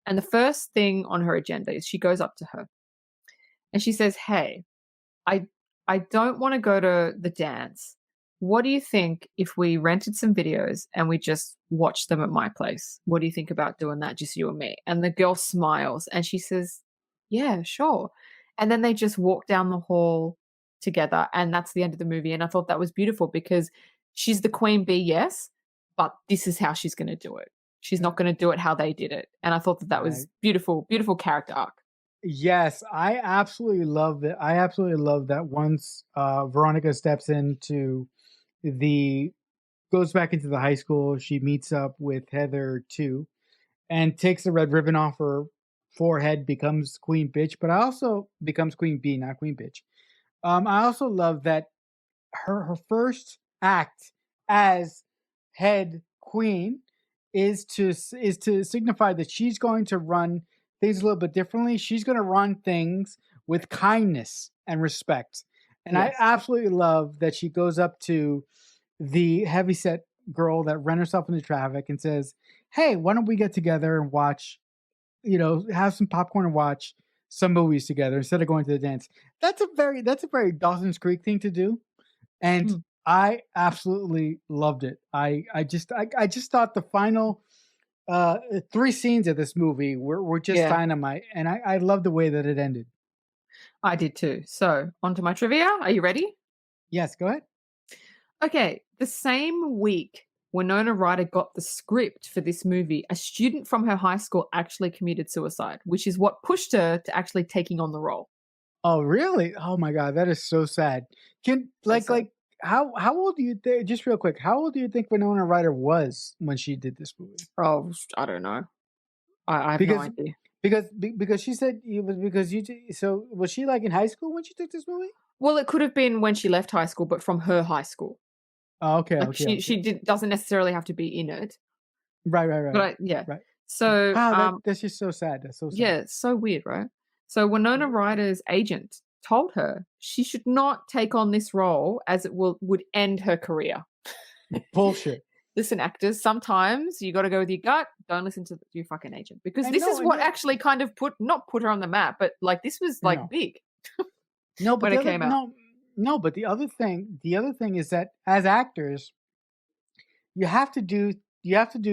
And the first thing on her agenda is she goes up to her and she says, hey, I don't want to go to the dance. What do you think if we rented some videos and we just watched them at my place? What do you think about doing that, just you and me? And the girl smiles and she says, yeah, sure. And then they just walk down the hall together, and that's the end of the movie. And I thought that was beautiful because she's the Queen Bee, yes, but this is how she's going to do it. She's not going to do it how they did it. And I thought that was beautiful, beautiful character arc. Yes, I absolutely love it. I absolutely love that once Veronica steps into goes back into the high school, she meets up with Heather too, and takes the red ribbon off her forehead, becomes Queen Bitch, but I also becomes Queen Bee, not Queen Bitch. I also love that her first act as head queen is to signify that she's going to run things a little bit differently. She's going to run things with kindness and respect. And Yes. I absolutely love that she goes up to the heavyset girl that ran herself into traffic and says, hey, why don't we get together and watch, have some popcorn and watch some movies together instead of going to the dance. That's a very Dawson's Creek thing to do. And I absolutely loved it. I just thought the final 3 scenes of this movie were just dynamite, and I love the way that it ended. I did too. So, on to my trivia. Are you ready? Yes, go ahead. Okay. The same week Winona Ryder got the script for this movie, a student from her high school actually committed suicide, which is what pushed her to actually taking on the role. Oh, really? Oh my God, that is so sad. How old do you think? Just real quick, how old do you think Winona Ryder was when she did this movie? Oh, I don't know. I have no idea. Because she said it was because so was she like in high school when she took this movie? Well, it could have been when she left high school, but from her high school. Oh, okay. Like okay. She doesn't necessarily have to be in it. Right. But right. So that's just so sad. That's so sad. Yeah, it's so weird, right? So Winona Ryder's agent told her she should not take on this role as it would end her career. Bullshit. Listen, actors, sometimes you got to go with your gut. Don't listen to your fucking agent because this is what actually kind of not put her on the map, but like this was like big. No, but when it came out. No, but the other thing is that as actors, you have to do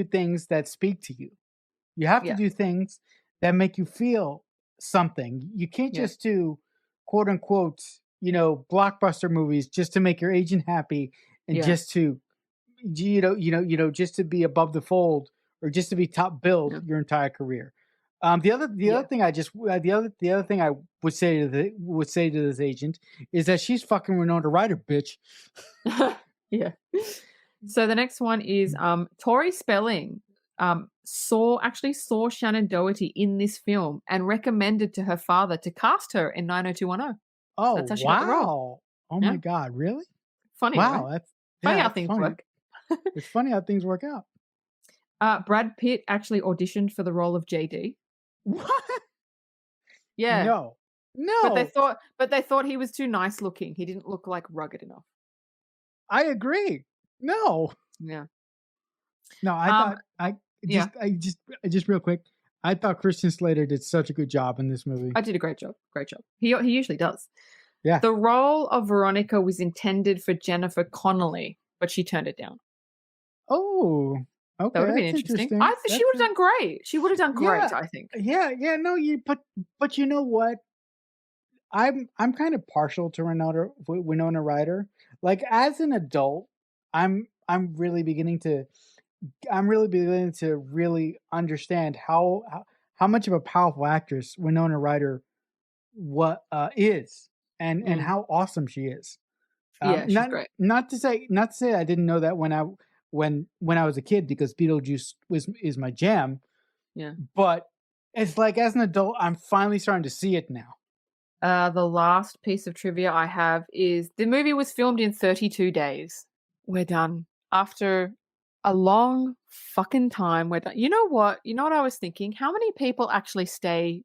things that speak to you. You have to do things that make you feel something. You can't just do quote unquote, blockbuster movies just to make your agent happy and just to just to be above the fold or just to be top billed your entire career. The other thing I would say to this agent is that she's fucking Winona Ryder, bitch. Yeah. So the next one is Tori Spelling saw Shannon Doherty in this film and recommended to her father to cast her in 90210. Oh, that's how she got the role. Oh my God, really? Funny. Wow, right? that's funny how things work. It's funny how things work out. Brad Pitt actually auditioned for the role of JD. What? Yeah. No. But they thought he was too nice looking. He didn't look like rugged enough. I agree. No. Yeah. No, I just real quick. I thought Christian Slater did such a good job in this movie. I did a great job. He usually does. Yeah. The role of Veronica was intended for Jennifer Connelly, but she turned it down. Oh, That okay, would have been that's interesting. interesting. She would have done great. She would have done great, Yeah, I think. yeah. No, but you know what? I'm kind of partial to Winona Ryder. Like as an adult, I'm really beginning to really understand how much of a powerful actress Winona Ryder is, and Mm. how awesome she is. Yeah, she's Not great. not to say I didn't know that when I was a kid because Beetlejuice is my jam, Yeah. but it's like as an adult, I'm finally starting to see it now. The last piece of trivia I have is the movie was filmed in 32 days. We're done. After a long fucking time, we're done. You know what? You know what I was thinking? How many people actually stay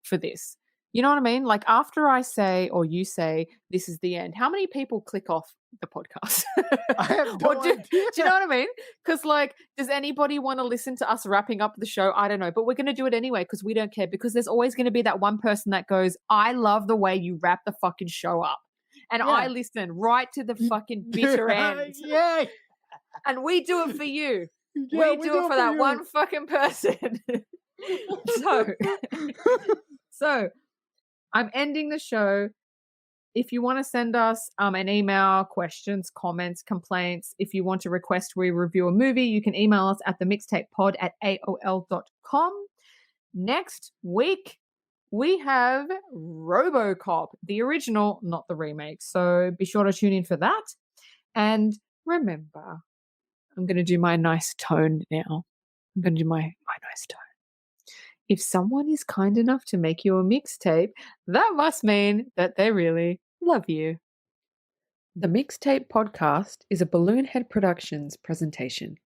for this? You know what I mean? Like after I say or you say this is the end, how many people click off the podcast? I have Or no do you know idea. what I mean? Because like, does anybody want to listen to us wrapping up the show? I don't know, but we're going to do it anyway because we don't care. Because there's always going to be that one person that goes, "I love the way you wrap the fucking show up," and I Yeah. listen right to the fucking bitter end, Yeah. and we do it for you. Yeah, We we do it do it for for that you. one fucking person. so, so I'm ending the show. If you want to send us an email, questions, comments, complaints, if you want to request we review a movie, you can email us at themixtapepod@aol.com. Next week, we have RoboCop, the original, not the remake. So be sure to tune in for that. And remember, I'm going to do my nice tone now. I'm going to do my nice tone. If someone is kind enough to make you a mixtape, that must mean that they really love you. The Mixtape Podcast is a Balloonhead Productions presentation.